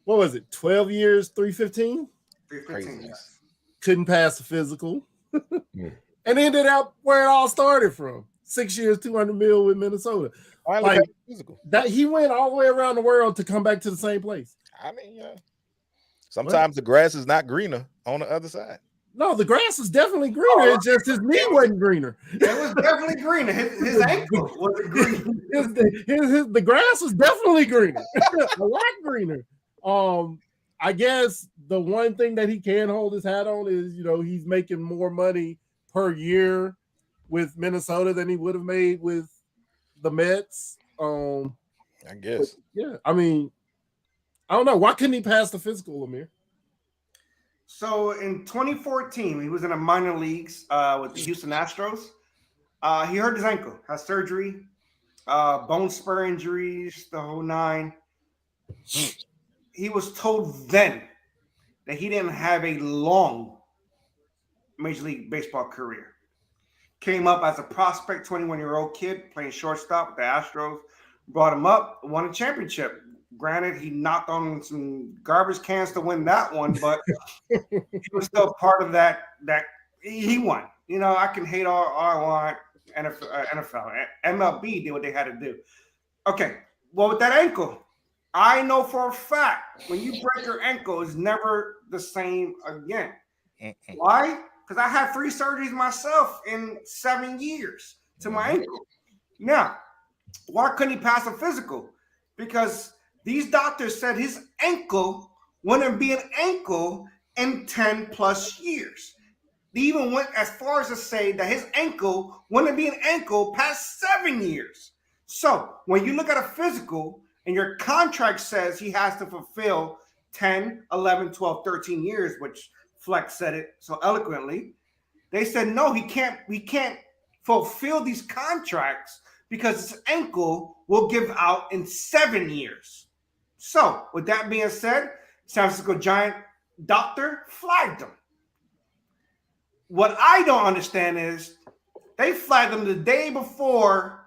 What was it? 12 years, 315? 315, yes. Couldn't pass the physical. And ended up where it all started from. 6 years, $200 million with Minnesota. Like that, he went all the way around the world to come back to the same place. I mean, sometimes the grass is not greener on the other side. No, the grass was definitely greener. It's just his knee wasn't greener. It was definitely greener. His ankle was green. The grass was definitely greener, a lot greener. I guess the one thing that he can hold his hat on is, he's making more money per year with Minnesota than he would have made with the Mets. I guess. Yeah, I mean, I don't know. Why couldn't he pass the physical, Amir? So in 2014, he was in the minor leagues with the Houston Astros. He hurt his ankle, had surgery, bone spur injuries, the whole nine. He was told then that he didn't have a long Major League Baseball career. Came up as a prospect, 21-year-old kid playing shortstop with the Astros. Brought him up, won a championship. Granted, he knocked on some garbage cans to win that one, but he was still part of that. He won. I can hate all I want. NFL, MLB did what they had to do. Okay, well, with that ankle, I know for a fact when you break your ankle, it's never the same again. Why? Because I had 3 surgeries myself in 7 years to my ankle. Now, why couldn't he pass a physical? Because these doctors said his ankle wouldn't be an ankle in 10 plus years. They even went as far as to say that his ankle wouldn't be an ankle past 7 years. So when you look at a physical and your contract says he has to fulfill 10, 11, 12, 13 years, which Flex said it so eloquently, they said, no, we can't fulfill these contracts because his ankle will give out in 7 years. So with that being said, San Francisco Giant doctor flagged him. What I don't understand is they flagged him the day before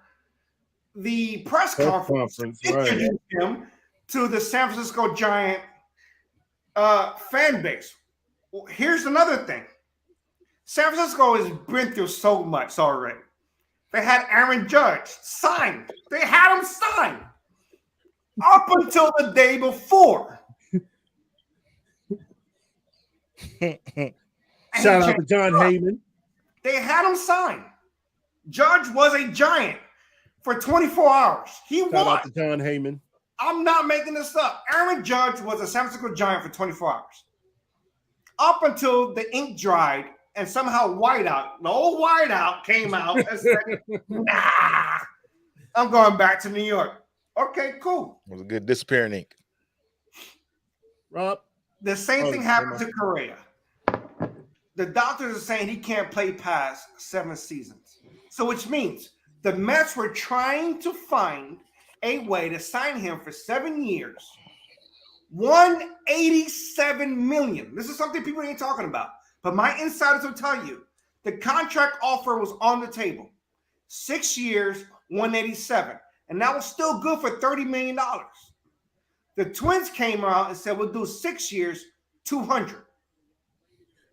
the press conference introduced him to the San Francisco Giant fan base. Well, here's another thing. San Francisco has been through so much already. They had Aaron Judge signed. They had him signed up until the day before. Shout out to John Heyman. They had him signed. Judge was a Giant for 24 hours. He won. Shout out to John Heyman. I'm not making this up. Aaron Judge was a San Francisco Giant for 24 hours. Up until the ink dried and somehow the old Whiteout came out and said, nah, I'm going back to New York. Okay, cool. It was a good disappearing ink. Rob? The same thing happened to Correa. The doctors are saying he can't play past 7 seasons. So which means the Mets were trying to find a way to sign him for 7 years. $187 million. This is something people ain't talking about. But my insiders will tell you the contract offer was on the table. 6 years, $187. And that was still good for $30 million. The Twins came out and said, we'll do 6 years, $200.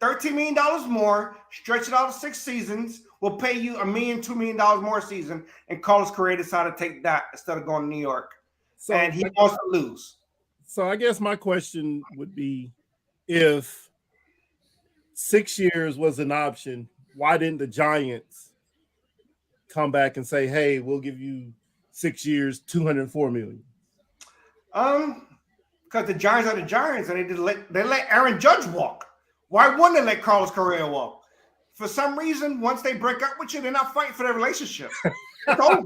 $13 million more, stretch it out to 6 seasons. We'll pay you $1 million, $2 million more a season. And Carlos Correa decided to take that instead of going to New York. So, and he wants to lose. So I guess my question would be, if 6 years was an option, why didn't the Giants come back and say, hey, we'll give you 6 years, $204 million? Because the Giants are the Giants and they let Aaron Judge walk. Why wouldn't they let Carlos Correa walk? For some reason, once they break up with you, they're not fighting for their relationship. It's over.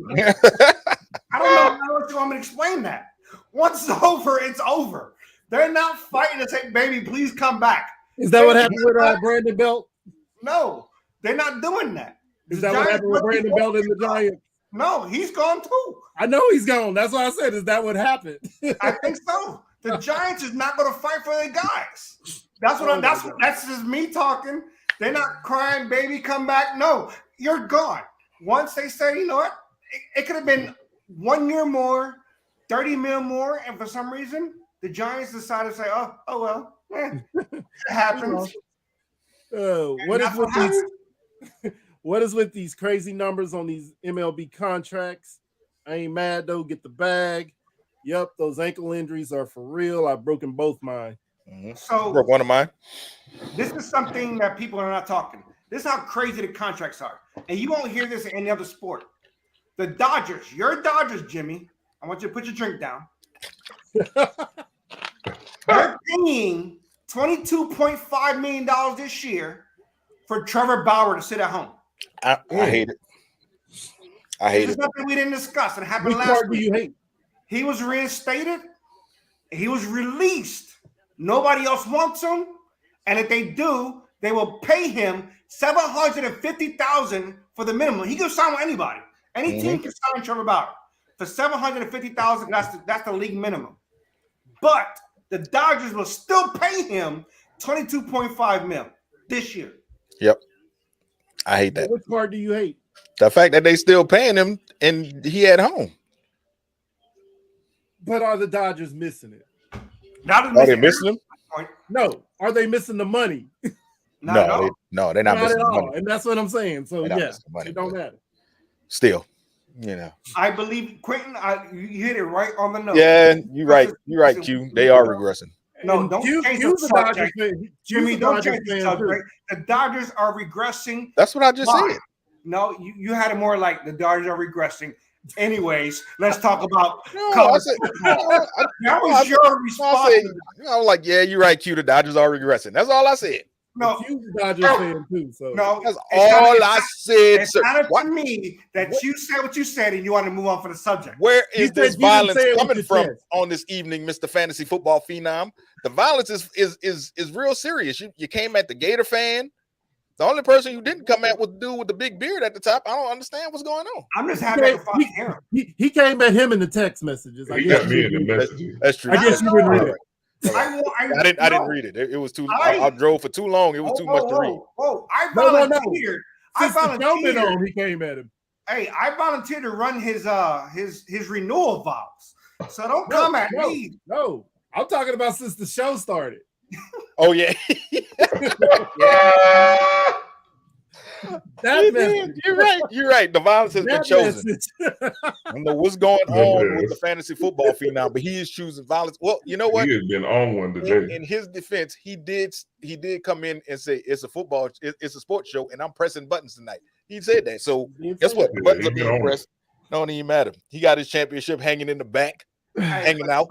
I don't know how you want me to explain that. Once it's over, it's over. They're not fighting to say, baby, please come back. Is that what happened with Brandon Belt? No, they're not doing that. Is that what happened with Brandon Belt and the Giants? No, he's gone too. I know he's gone. That's why I said, is that what happened? I think so. The Giants is not going to fight for their guys. That's just me talking. They're not crying, baby, come back. No, you're gone. Once they say, you know what, it could have been 1 year more, 30 mil more, and for some reason, the Giants decided to say, oh well, it happens. What is with these crazy numbers on these MLB contracts? I ain't mad though. Get the bag. Yep, those ankle injuries are for real. I've broken both mine. So Broke one of mine. this is something that people are not talking. This is how crazy the contracts are. And you won't hear this in any other sport. The Dodgers, your Dodgers, Jimmy, I want you to put your drink down. They're paying $22.5 million this year for Trevor Bauer to sit at home. I hate it. I hate This is it. something we didn't discuss. It happened Which last part do week. you hate? He was reinstated. He was released. Nobody else wants him. And if they do, they will pay him $750,000 for the minimum. He can sign with anybody. Any team can sign Trevor Bauer for $750,000. That's the league minimum. But the Dodgers will still pay him $22.5 million this year. Yep. I hate that. Which part do you hate? The fact that they still paying him and he at home. But are the Dodgers missing it? Now Are they missing him? No. Are they missing the money? Not at all. They're not Not missing at the all. money. And that's what I'm saying. So They're not yeah, missing the money, it don't but matter. Still, I believe Quentin. You hit it right on the nose. Yeah, you're right. You're right, Q. They are regressing. No, And don't Q's change a the Dodgers subject. fan. Jimmy, Q's a don't Dodgers change the fan, subject. The Dodgers are regressing. That's what I just Why? said. No, you had it more like the Dodgers are regressing. Anyways, let's talk about No, I college said, football. That I was your I response. said, I was like, yeah, you're right, Q. The Dodgers are regressing. That's all I said. No, Q's a Dodgers No. fan too. So no, That's it's not- all it's I not- said, It's sir. not up What- to me that what- you said what you said and you want to move on for the subject. Where You is said this you didn't violence say it with coming your from chest. on this evening, Mr. Fantasy Football Phenom? The violence is real serious. You came at the Gator fan. The only person you didn't come at was the dude with the big beard at the top. I don't understand what's going on. I'm just happy I can fucking hear him. he came at him in the text messages. I He guess got you me in the didn't- messages. That's true. I guess you didn't read it. I didn't read it. It was too. I- I drove for too long. It was too much to read. I No. volunteered. I Since the showman volunteered. on, he came at him. Hey, I volunteered to run his renewal vows. So don't No, come at no. me. No, I'm talking about since the show started. Oh yeah, That message. you're right. You're right. The violence has been That chosen. message. I don't know what's going That on with is. the fantasy football phenom, but he is choosing violence. Well, you know what? He has been on one today. In his defense, he did come in and say it's a sports show, and I'm pressing buttons tonight. He said that. So guess what? The Yeah, buttons he are been being on it. pressed. Don't even matter. He got his championship hanging in the back, hanging out.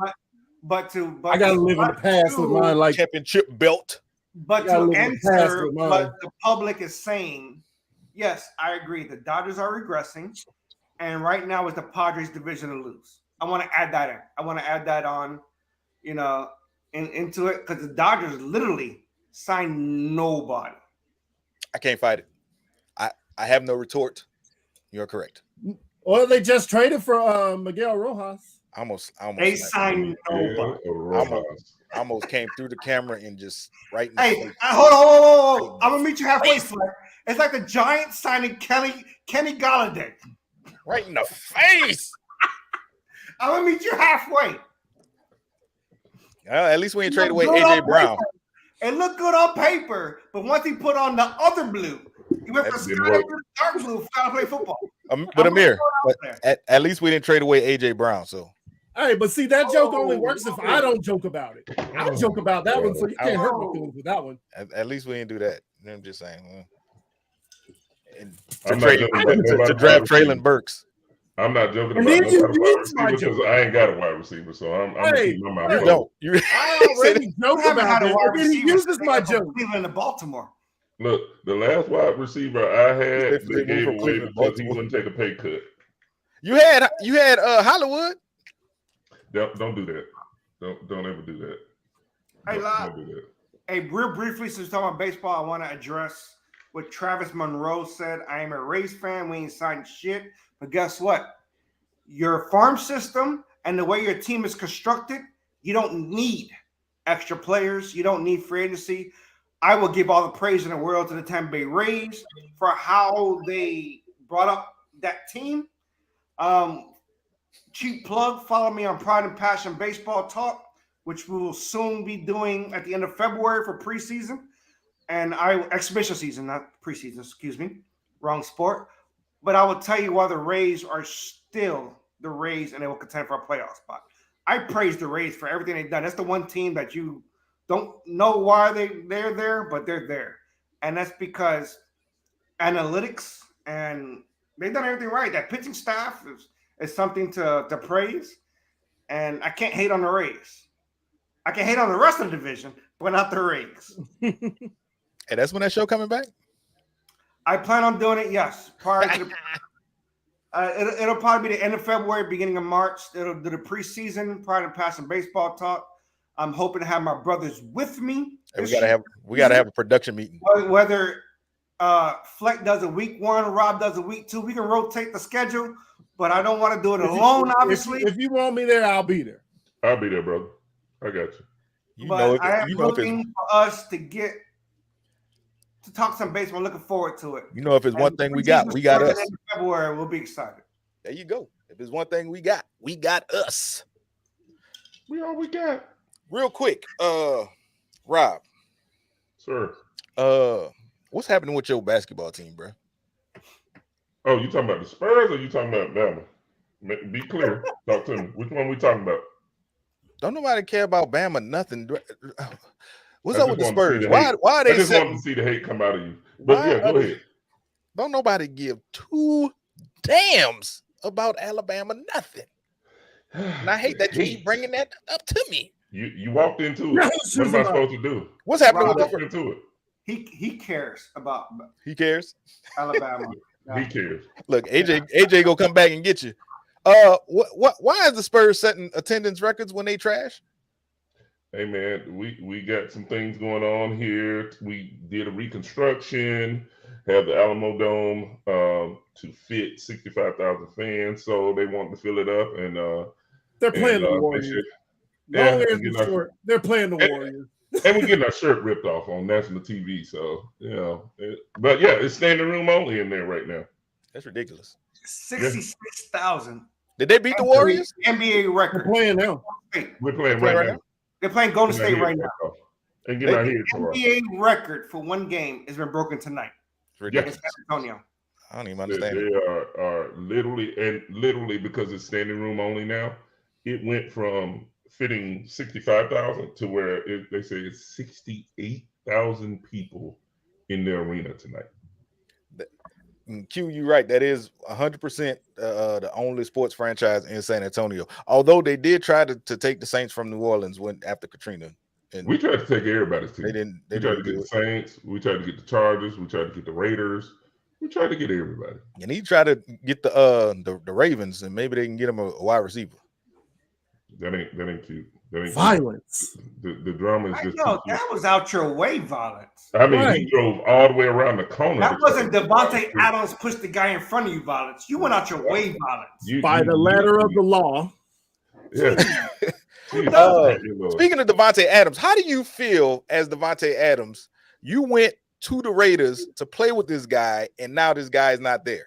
But I gotta live in the past with mine. Like Championship belt. But gotta to live in the past answer with mine. what the public is saying, yes, I agree. The Dodgers are regressing, and right now is the Padres' division to lose. I want to add that in. I want to add that on, into it because the Dodgers literally signed nobody. I can't fight it. I have no retort. You're correct. or they just traded for Miguel Rojas. Almost. They signed nobody. I almost came through the camera and just right in the Hey, face. hold on. I'm gonna meet you halfway, Flair. It's like the Giants signing Kenny Galladay. Right in the face. I'm gonna meet you halfway. At least we ain't trade away Look good on AJ Brown. paper. It looked good on paper, but once he put on the other blue, he went from That sky didn't blue work. to dark blue to play football. But Amir, out there. at least we didn't trade away AJ Brown. So Hey, but see, that joke only works if I don't joke about it. I don't joke about that one, so you can't hurt my feelings with that one. at least we didn't do that. I'm just saying. And I'm to, not trade, joking about to nobody draft wide Traylon receiver. Burks. I'm not joking And about then you nobody wide use my receiver because I ain't got a wide receiver, so I'm gonna Hey, keep my mouth hey, You closed. don't. You I already You joked haven't about had a it, wide and then he receiver uses since my they went from joke. Cleveland to Baltimore. Look, the last wide receiver I had, If they they gave move from away Cleveland to because he Baltimore. wouldn't take a pay cut. You had Hollywood. Don't do that. Don't ever do that. Hey, Don't do that. Hey, real briefly, since we're talking about baseball, I want to address what Travis Monroe said. I am a Rays fan. We ain't signed shit. But guess what? Your farm system and the way your team is constructed, you don't need extra players. You don't need free agency. I will give all the praise in the world to the Tampa Bay Rays for how they brought up that team. Cheap plug, follow me on Pride and Passion Baseball Talk, which we will soon be doing at the end of February for preseason and exhibition season, not preseason, excuse me, wrong sport. But I will tell you why the Rays are still the Rays and they will contend for a playoff spot. I praise the Rays for everything they've done. That's the one team that you Don't know why they're there, but they're there. And that's because analytics and they've done everything right. That pitching staff is something to praise. And I can't hate on the Rays. I can hate on the rest of the division, but not the Rays. Hey, that's when that show coming back? I plan on doing it, yes. Prior to the, it'll probably be the end of February, beginning of March. It'll do the preseason prior to passing baseball talk. I'm hoping to have my brothers with me. Hey, we gotta have a production meeting. Whether Fleck does a week 1, Rob does a week 2, we can rotate the schedule, but I don't want to do it alone, obviously. If you want me there, I'll be there. I'll be there, brother. I got you. I am looking for us to get to talk some baseball. Looking forward to it. You know, if it's one thing we got us. In February, we'll be excited. There you go. If it's one thing we got us. We all we got. Real quick, Rob. Sir. What's happening with your basketball team, bro? Oh, you talking about the Spurs or you talking about Bama? Be clear. Talk to me. Which one we talking about? Don't nobody care about Bama, nothing. What's up with the Spurs? Why are they I just wanted to see the hate come out of you. But yeah, go ahead. Don't nobody give 2 damns about Alabama, nothing. And I hate that you keep bringing that up to me. You walked into it. What am I supposed to do? What's happening Rob with walked into it? He cares about He cares? Alabama. He cares. Look, AJ go come back and get you. Why is the Spurs setting attendance records when they trash? Hey man, we got some things going on here. We did a reconstruction, have the Alamo Dome to fit 65,000 fans, so they want to fill it up, and they're playing the Warriors. They're playing the Warriors. And we're getting our shirt ripped off on national TV, so but yeah, it's standing room only in there right now. That's ridiculous. 66,000. Did they beat the Warriors? NBA record. We're playing now. We're playing right now. They're playing Golden State right now. And get our heads NBA record for one game has been broken tonight. It's ridiculous. San Antonio. I don't even understand. They are literally because it's standing room only now. It went from fitting 65,000 to where they say it's 68,000 people in the arena tonight. Q, you're right. That is 100% the only sports franchise in San Antonio. Although they did try to take the Saints from New Orleans after Katrina. And we tried to take everybody's team. They didn't. We tried to get the Saints. We tried to get the Chargers. We tried to get the Raiders. We tried to get everybody. And he tried to get the Ravens, and maybe they can get him a wide receiver. That ain't cute. That ain't violence. Cute. The drama is just. That was out your way violence. I mean, He drove all the way around the corner. That wasn't Devontae Adams pushed the guy in front of you violence. You went out your way violence. By the letter of the law. Yeah. Speaking of Devontae Adams, how do you feel as Devontae Adams? You went to the Raiders to play with this guy, and now this guy is not there.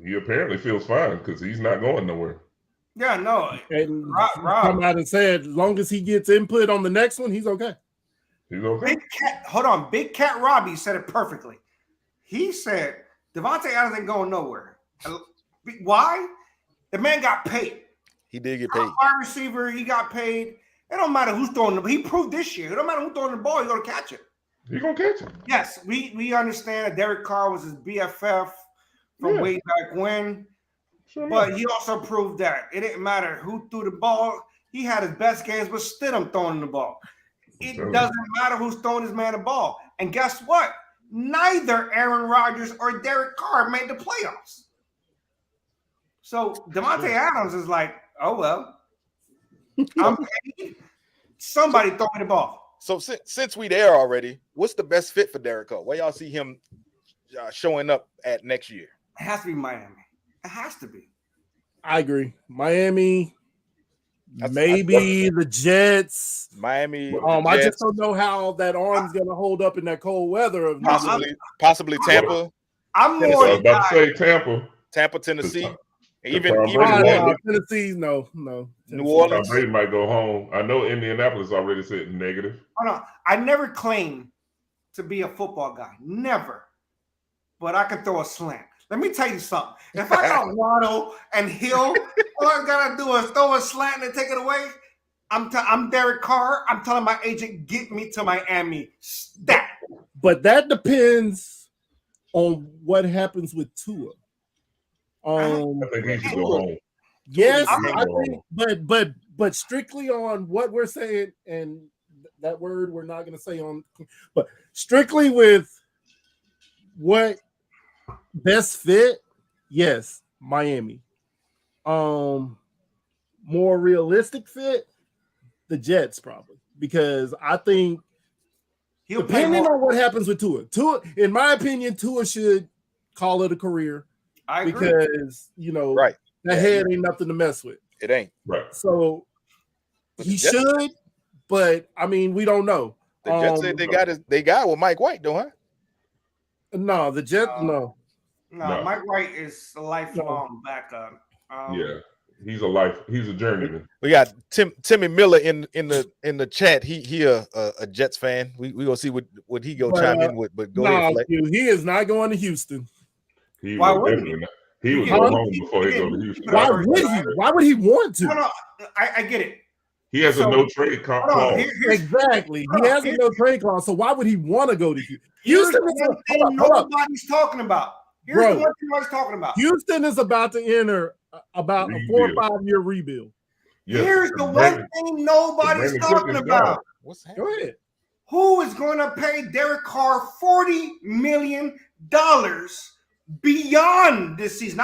He apparently feels fine because he's not going nowhere. Yeah, no. And Rob come out and said, as long as he gets input on the next one, he's okay. He's okay. Big Cat Robbie said it perfectly. He said Devontae Adams ain't going nowhere. Why? The man got paid. He did get paid. Wide receiver, he got paid. It don't matter who's throwing the ball. He proved this year. It don't matter who's throwing the ball. You're going to catch it. You're going to catch it. Yes, we understand that Derek Carr was his BFF from way back when. Sure, but he also proved that it didn't matter who threw the ball. He had his best games with Stidham throwing the ball. It doesn't matter who's throwing his man the ball. And guess what? Neither Aaron Rodgers or Derek Carr made the playoffs. So Devontae Adams is like, oh, well, I'm paid. Somebody throw me the ball. So since we there already, what's the best fit for Derek Carr? Where y'all see him showing up at next year? It has to be Miami. It has to be. I agree. Miami, maybe the Jets. Miami. I just don't know how that arm's going to hold up in that cold weather. Of possibly Tampa. I'm more. I was about to say Tampa. Tampa, Tennessee. Even Tennessee, no. New Orleans. Tom Brady might go home. I know Indianapolis already said negative. Hold on. I never claimed to be a football guy. Never. But I can throw a slant. Let me tell you something. If I got Waddle and Hill, all I gotta do is throw a slant and take it away. I'm Derek Carr. I'm telling my agent, get me to Miami. Stat. But that depends on what happens with Tua. I think he should go home. Yes, I'm I think, but strictly on what we're saying, and that word we're not going to say on, but strictly with what best fit, yes, Miami. More realistic fit, the Jets probably, because I think He'll play depending more. on what happens with Tua, in my opinion, Tua should call it a career I agree. because Right. that head ain't nothing to mess with. It ain't. Right. So But he the Jets- should, but I mean, we don't know. The Jets said they got with Mike White, though, huh? No, the Jets, no. No, Mike White is a lifelong backup. Yeah, he's a journeyman. We got Timmy Miller in the chat. He a Jets fan. We gonna see what he go chime in with. But go ahead, Fleck. Dude, he is not going to Houston. He Why was wouldn't definitely not. He would Huh? go home before he go to Houston. Why would he? Why would he want to? No, I get it. He has a So- no trade Hold on. clause. Exactly. He has a no trade clause. So why would he want to go to Houston? Here's Houston the is one thing hold up. nobody's talking about. Here's Bro. the one thing nobody's talking about. Houston is about to enter about a 4 or Rebuild. 5 year rebuild. Yes. Here's the one thing nobody's Brandon Cook talking is about. gone. What's happening? Go ahead. Who is going to pay Derek Carr $40 million beyond this season?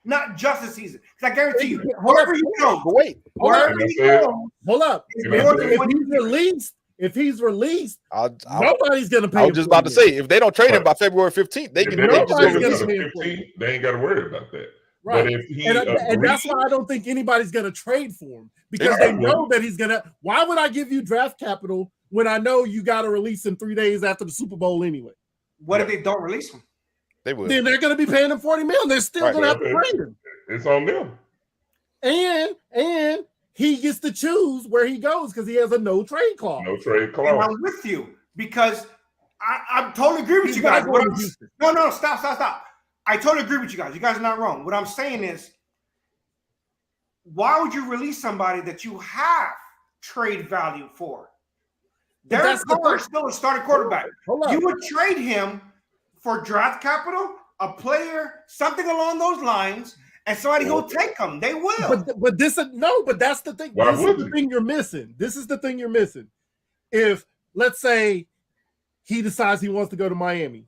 Not just this season. Because I guarantee you, Hold up. wherever he goes, But wait, wherever And I he said- goes, Hold up. it's And I more said- than what If he's released, I'll nobody's gonna pay. I was him just about to $40 say if they don't trade him Right. by February 15th, they If can they they don't just trade go him release by him. the 15th, they ain't got to worry about that. Right. But if he And that's agrees- why I don't think anybody's going to trade for him because Yeah, they know that he's going to. Why would I give you draft capital when I know you got to release him 3 days after the Super Bowl anyway? What if they don't release him? They will. Then they're going to be paying him $40 million. They're still Right. going to have to Okay. trade him, it's on them. and he gets to choose where he goes because he has a no trade clause. No trade And clause. I'm with you because I totally agree with He's you guys. not What going I'm- to Houston. No, stop. I totally agree with you guys. You guys are not wrong. What I'm saying is, why would you release somebody that you have trade value for? But Derek that's the Carr is thing. still a starting quarterback. Hold up. You would trade him for draft capital, a player, something along those lines, and somebody who'll take them. They will. But this but that's the thing. Why This is would the you? thing you're missing. This is the thing you're missing. If let's say he decides he wants to go to Miami,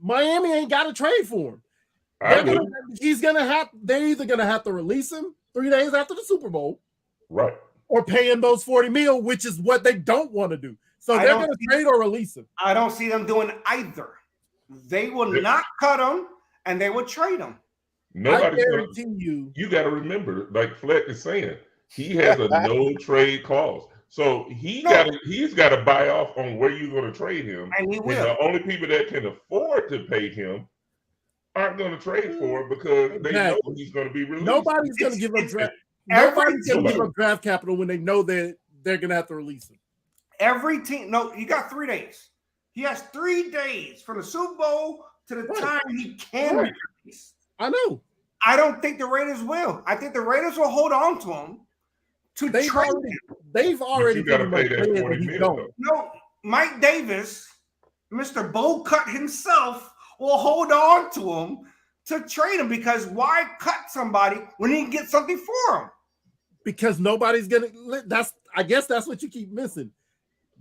Miami ain't got to trade for him. I They're would. either gonna have to release him 3 days after the Super Bowl Right. or pay him those $40 million, which is what they don't want to do. So I they're don't gonna see- trade or release him. I don't see them doing either. They will Yeah. not cut him, and they will trade him. I Nobody's gonna, guarantee you. you got to remember, like Fleck is saying, he has a no trade clause. So he's got to buy off on where you're going to trade him. And he And will. the only people that can afford to pay him aren't going to trade for him because they know Exactly. he's going to be released. Nobody's gonna It's- give up it's- draft. every Nobody's gonna team- give up draft capital when they know that they're gonna have to release him. Every team, no, he got 3 days. He has 3 days from the Super Bowl to the Right. time he can Right. be released. I know. I don't think the Raiders will. I think the Raiders will hold on to him to They've trade already, him. they've already you gotta pretty pay much that said 40 he's million, going. though. No, Mike Davis, Mr. Bowl Cut himself, will hold on to him to trade him because why cut somebody when he can get something for him? Because nobody's gonna. I guess that's what you keep missing.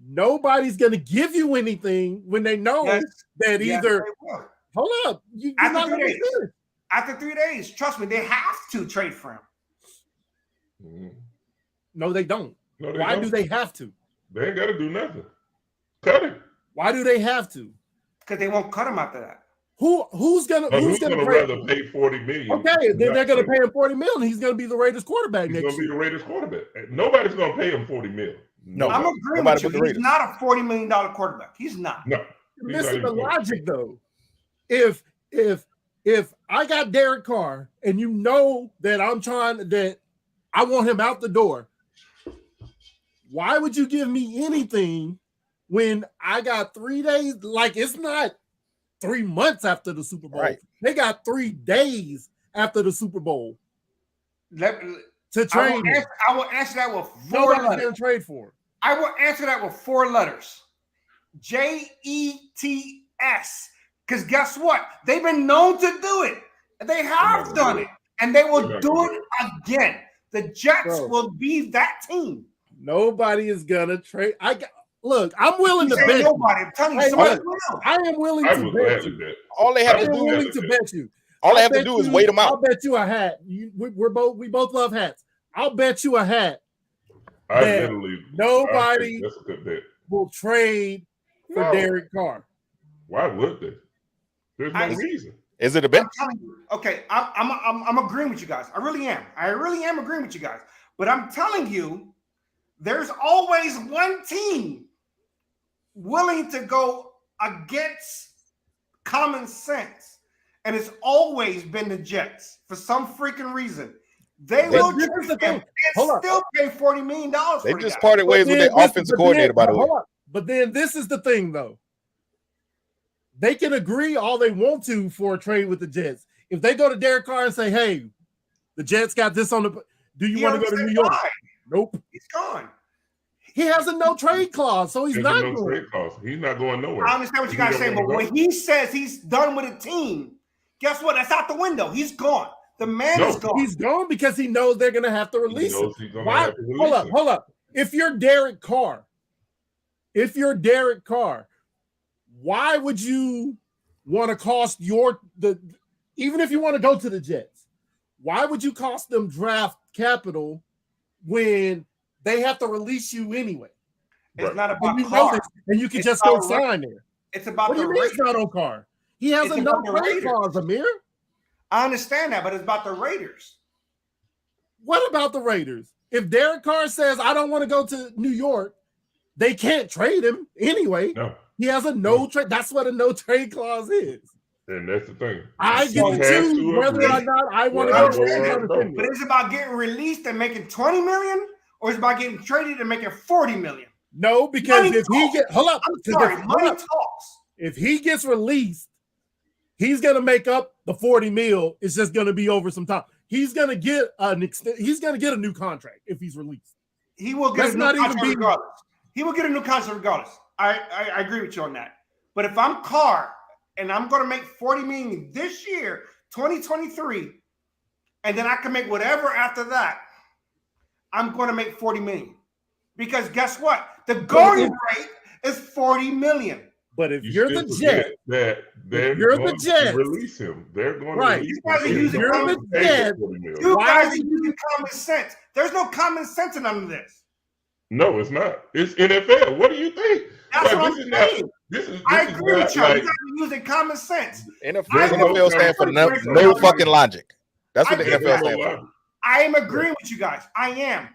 Nobody's gonna give you anything when they know Yes, that yes, either. they will. Hold up, you're After not 3 gonna days. do it. After 3 days, trust me, they have to trade for him. Mhm. No, they don't. No, Why don't. do they have to? They ain't got to do nothing. Cut it. Why do they have to? Because they won't cut him after that. Who's gonna But who's who's gonna going to pay? rather pay $40 million? Okay, then Not they're gonna trade. pay him $40 million. He's gonna be the Raiders quarterback He's next going to be year. the Raiders quarterback. Nobody's going to pay him $40 million. No, I'm Nobody. agreeing Nobody with but you. the He's Raiders. not a $40 million quarterback. He's not. No. You're He's not missing the even close. logic though. If I got Derek Carr and you know that I want him out the door, why would you give me anything when I got 3 days? Like it's not 3 months after the Super Bowl. Right. They got 3 days after the Super Bowl. to trade. I will answer that with 4 Nobody's letters. going to trade for him. I will answer that with 4 letters. JETS. Because guess what? They've been known to do it. They have done it. And they will do it again. The Jets will be that team. Nobody is going to trade. Look, I'm willing to bet. Nobody. I'm telling you, somebody will. I am willing I to would bet gladly you. bet. All they have I to am do willing is to bet you. all they have to do is wait them I'll out. bet you a hat. We both love hats. I'll bet you a hat. I that literally nobody that's a good bet. will trade for No. Derek Carr. Why would they? There's no reason. Is it a bet? I'm telling you. Okay, I'm agreeing with you guys. I really am. I really am agreeing with you guys. But I'm telling you, there's always one team willing to go against common sense, and it's always been the Jets for some freaking reason. They will This is the trade him thing. Hold and on. still pay $40 million for They the just guy. parted ways with their offensive coordinator, by the way. Hold on. But then this is the thing, though. They can agree all they want to for a trade with the Jets. If they go to Derek Carr and say, "Hey, the Jets got this on the," do you He want to go to already New York? said bye. Nope. He's gone. He has a no trade clause, so he's There's not no going. trade cost. He's not going nowhere. I understand what you He guys don't saying, but wanna when he says he's done with a team, guess what? That's out the window. He's gone. The man No, is gone. He's gone because he knows they're going to have to He release him. knows he's gonna Why? have to release him. Hold up. If you're Derek Carr, why would you want to cost even if you want to go to the Jets, why would you cost them draft capital when they have to release you anyway? It's Right. not And about you know Carr. this, and you can It's just go about sign there. It's about What do the you mean Raiders. it's not on Carr? He has It's a no about the trade Raiders. clause, Amir. I understand that, but it's about the Raiders. What about the Raiders? If Derek Carr says, I don't want to go to New York, they can't trade him anyway. No, He has a no trade. That's what a no trade clause is. and that's the thing. I He get to has choose to whether agree. or not I want to Well, go I to don't know. But it's about getting released and making $20 million, or it's about getting traded and making $40 million. No, because Money if he talks. get hold up, I'm 'cause sorry, if- money hold up. talks. If he gets released, he's gonna make up the 40 mil. It's just gonna be over some time. He's gonna get he's gonna get a new contract if he's released. He will get Let's a new not even contract be- regardless. He will get a new contract regardless. I agree with you on that. But if I'm Carr and I'm going to make $40 million this year, 2023, and then I can make whatever after that, I'm going to make $40 million. Because guess what? The going rate is $40 million. But if You you're still the forget Jets, that they're you're the going to Jets. release him. They're going Right. to release You guys are him. using They're common gonna pay sense. $40 million. You Why guys are are you- using common sense. There's no common sense in none of this. No, it's not. It's NFL. What do you think? That's Like, what this I'm is not- saying. This is I this is agree not with you. like- You guys are using common sense. NFL stands for no fucking logic. That's what the I get NFL that. stands for. I am agreeing with you guys. I am.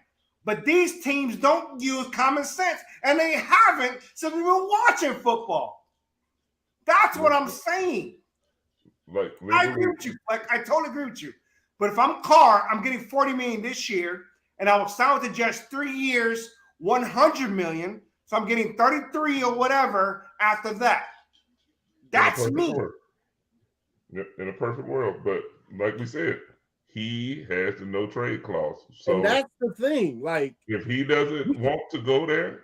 But these teams don't use common sense, and they haven't since we've been watching football. That's what I'm saying. Like, I agree with you. Like, I totally agree with you. But if I'm Carr, I'm getting $40 million this year, and I will sign with the Jets 3 years, $100 million. So I'm getting 33 or whatever after that. That's me. In a perfect world, but like we said, he has the no trade clause. So and that's the thing. Like, if he doesn't want to go there,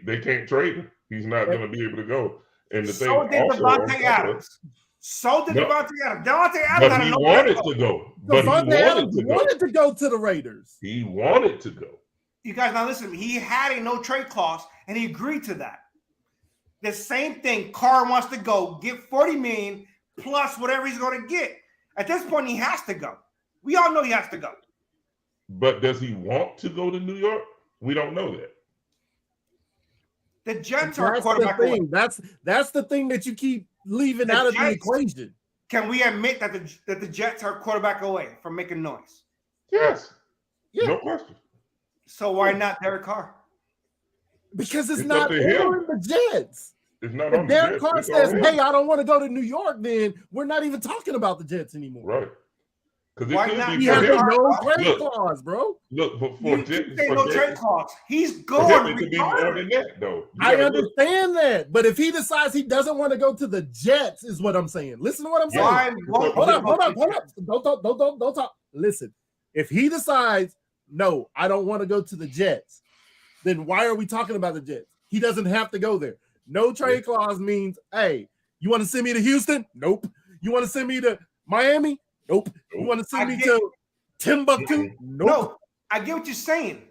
they can't trade him. He's not going to be able to go. And the So thing did also, on top Devontae of Adams. So did No. Devontae Adams. Devontae Adams but had a he no wanted trade to clause. go. But he Devontae Adams wanted to go. wanted to go to the Raiders. He wanted to go. You guys now listen to me. He had a no trade clause and he agreed to that. The same thing. Carr wants to go get $40 million plus whatever he's going to get. At this point, he has to go. We all know he has to go. But does he want to go to New York? We don't know that. The Jets are a That's the quarterback away. thing. That's the thing that you keep leaving The out of the Jets- equation. Can we admit that the Jets are a quarterback away from making noise? Yes. Yeah. No question. So why not Derek Carr? Because it's It's not up to him. on the Jets. It's not If on Derek the Carr Jets. It's says, on him. "Hey, I don't want to go to New York," then we're not even talking about the Jets anymore. Right. Because Why it could not? be He for has a him. no trade Look. clause, bro. Look, but You for keep Jets, saying for no Jets, trade clause. He's for him, going it could be more than regardless. that, though. You I gotta look. understand that, but if he decides he doesn't want to go to the Jets, is what I'm saying. Listen to what I'm saying. Why won't Hold he up. go to the Don't talk. Listen, if he decides no, I don't want to go to the Jets, then why are we talking about the Jets? He doesn't have to go there. No trade clause means, hey, you want to send me to Houston? Nope. You want to send me to Miami? Nope. You want to send me to Timbuktu? Nope. No, I get what you're saying.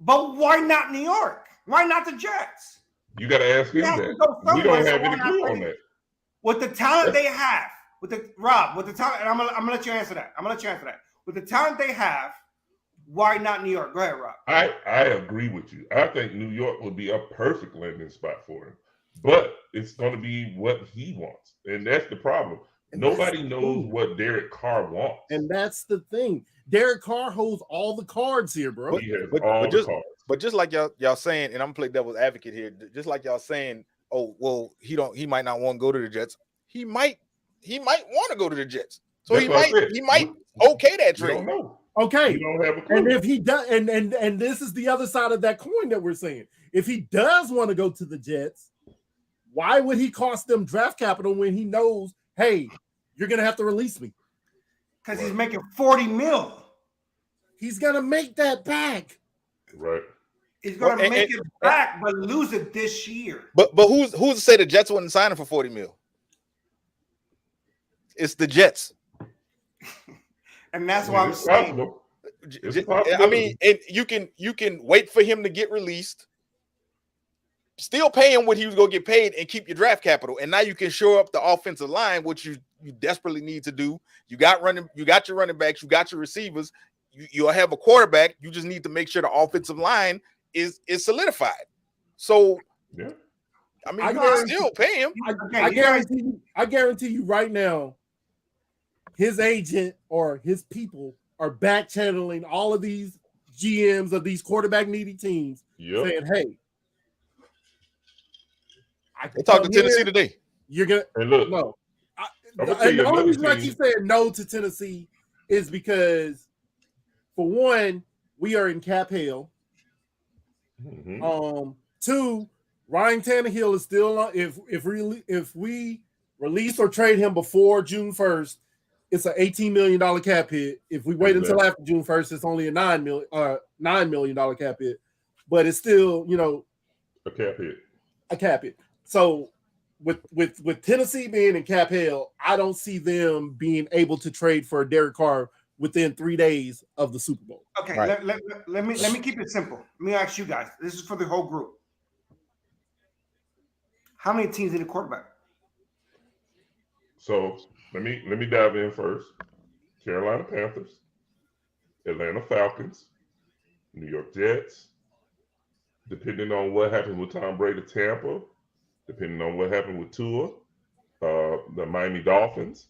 But why not New York? Why not the Jets? You got to ask him that. We don't have any clue on that. With the talent they have, with the talent, and I'm gonna let you answer that. With the talent they have, why not New York? Go ahead, Rob. I agree with you. I think New York would be a perfect landing spot for him, but it's going to be what he wants, and that's the problem. Nobody knows what Derek Carr wants, and that's the thing. Derek Carr holds all the cards here, bro. He has all the cards. But just like y'all saying, and I'm gonna play devil's advocate here, just like y'all saying, oh well, he might not want to go to the Jets. He might want to go to the Jets. So he might okay that trade. Don't know. Okay. You don't have a clue. And if he does, and this is the other side of that coin that we're saying. If he does want to go to the Jets, why would he cost them draft capital when he knows, hey, you're gonna have to release me? Because he's making $40 million. He's gonna make that back. Right. He's gonna make it back, but lose it this year. But who's to say the Jets wouldn't sign him for $40 million? It's the Jets. And that's why I'm saying. I mean, and you can wait for him to get released, still pay him what he was going to get paid, and keep your draft capital. And now you can shore up the offensive line, which you desperately need to do. You got your running backs, you got your receivers. You'll have a quarterback. You just need to make sure the offensive line is solidified. So, yeah, I mean, you can still pay him. I guarantee you right now, his agent or his people are back channeling all of these GMs of these quarterback needy teams, saying, "Hey, they talked to Tennessee today. You're gonna look. No, and the only reason I keep saying no to Tennessee is because, for one, we are in cap hell. Mm-hmm. Two, Ryan Tannehill is still on. If we release or trade him before June 1st, it's an $18 million cap hit. If we wait until after June 1st, it's only a $9 million cap hit. But it's still, a cap hit. A cap hit. So with Tennessee being in cap hell, I don't see them being able to trade for Derek Carr within 3 days of the Super Bowl. Okay, right. let me keep it simple. Let me ask you guys. This is for the whole group. How many teams need a quarterback? So let me dive in first. Carolina Panthers, Atlanta Falcons, New York Jets. Depending on what happened with Tom Brady, Tampa. Depending on what happened with Tua, the Miami Dolphins.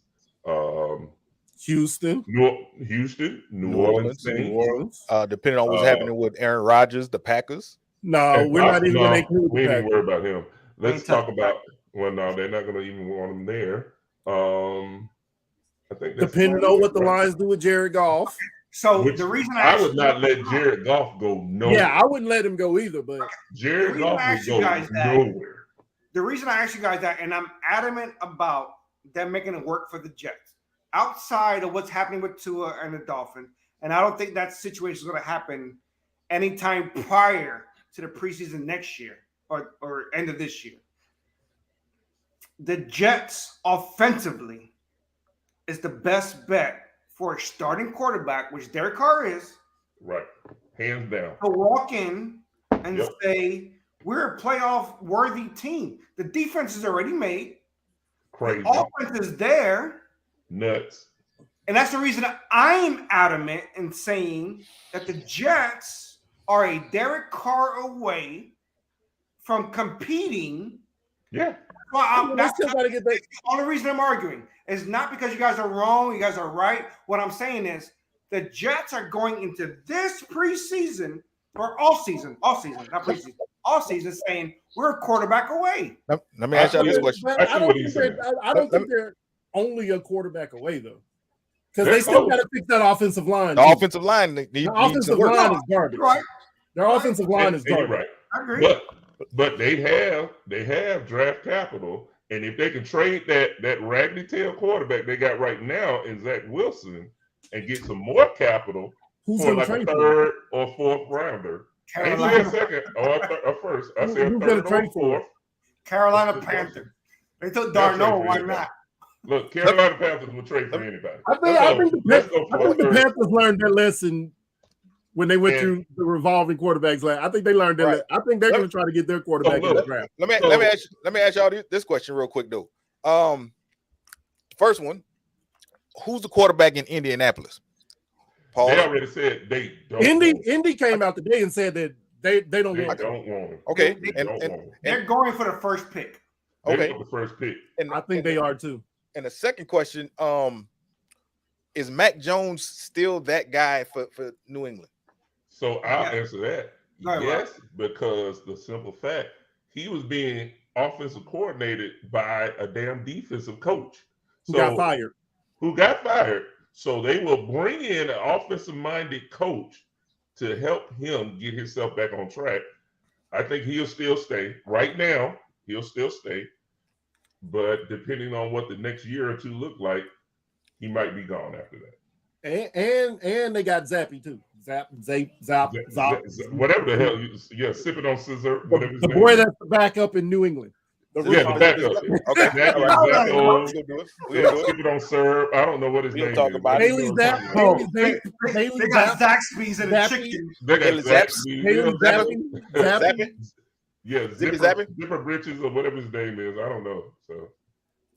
Houston, New Orleans. Depending on what's happening with Aaron Rodgers, the Packers. No, we're not even going to include we ain't even worry about him. Let's talk about. Well, no, they're not going to even want him there. I think depending on what the Lions do with Jared Goff. So the reason I would not let Jared Goff go nowhere. Yeah, I wouldn't let him go either. But Jared Goff would go nowhere. The reason I asked you guys that, and I'm adamant about them making it work for the Jets, outside of what's happening with Tua and the Dolphins, and I don't think that situation is going to happen anytime prior to the preseason next year or end of this year. The Jets offensively is the best bet for a starting quarterback, which Derek Carr is. Right. Hands down. To walk in and say, we're a playoff-worthy team. The defense is already made. Crazy. The offense is there. Nuts. And that's the reason I'm adamant in saying that the Jets are a Derek Carr away from competing. Yeah. Well, that's the only reason I'm arguing. It's not because you guys are wrong, you guys are right. What I'm saying is the Jets are going into this preseason or all season, not preseason, all season saying we're a quarterback away. Let me ask you this question. I don't think they're only a quarterback away though. Because they still got to fix that offensive line. The offensive line is garbage. Right. Their offensive line is garbage. Right. I agree. But they have draft capital, and if they can trade that raggedy tail quarterback they got right now in Zach Wilson and get some more capital, Who's for going like to a trade for him? third or fourth rounder. I ain't say a second or a first. I said Who's a gonna third or trade a for him? fourth. Carolina That's a good Panthers. They took They'll trade Darnold. for Why anybody. not? Look, Carolina Panthers will trade for anybody. I think Let's go for a the third. Panthers learned their lesson when they went And- through the revolving quarterbacks. I think they learned their Right. I think they're going to try to get their quarterback in the look, draft. Let me ask y'all this question real quick though. First one, who's the quarterback in Indianapolis? Paul. They already said they don't. Indy came out today and said that they don't They want him. don't want him. Okay, They and- don't and- want him. They're going for the first pick. They Okay. want the first pick. And I think they are too. And the second question, is Mac Jones still that guy for New England? So I'll Yeah. answer that. Right, Yes, because the simple fact he was being offensive coordinated by a damn defensive coach Who got fired? Who got fired. So they will bring in an offensive minded coach to help him get himself back on track. I think he'll still stay. Right now, he'll still stay. But depending on what the next year or two look like, he might be gone after that. And they got Zappy too. Zap. Whatever the hell, sipping on scissor. Whatever his The name boy is. that's the backup in New England. The backup. Okay, That all is right. that old. We're gonna do it. Yeah, sipping on syrup. I don't know what his We'll name talk is. about it. Haley Zapp. Oh, Haley They got Zaxby's and a Zappy. chicken. They got Haley Zapp. Haley Zappy. Zappy. Yeah, Zippy Zappy? Zipper Britches or whatever his name is. I don't know.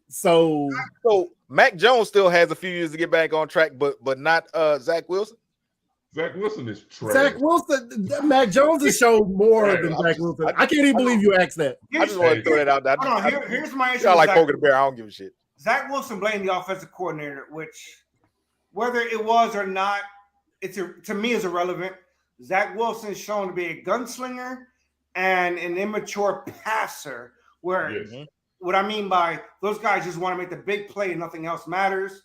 So So Mac Jones still has a few years to get back on track, but not Zach Wilson. Zach Wilson is trash. Zach Wilson, Mac Jones has showed more Right. than Zach Wilson. I can't even believe you asked that. I just want to throw that out there. Hold on, here's my issue. I with like Zach. poking the bear. I don't give a shit. Zach Wilson blamed the offensive coordinator, which whether it was or not, to me is irrelevant. Zach Wilson is shown to be a gunslinger and an immature passer. Where Yes. what I mean by those guys just want to make the big play and nothing else matters,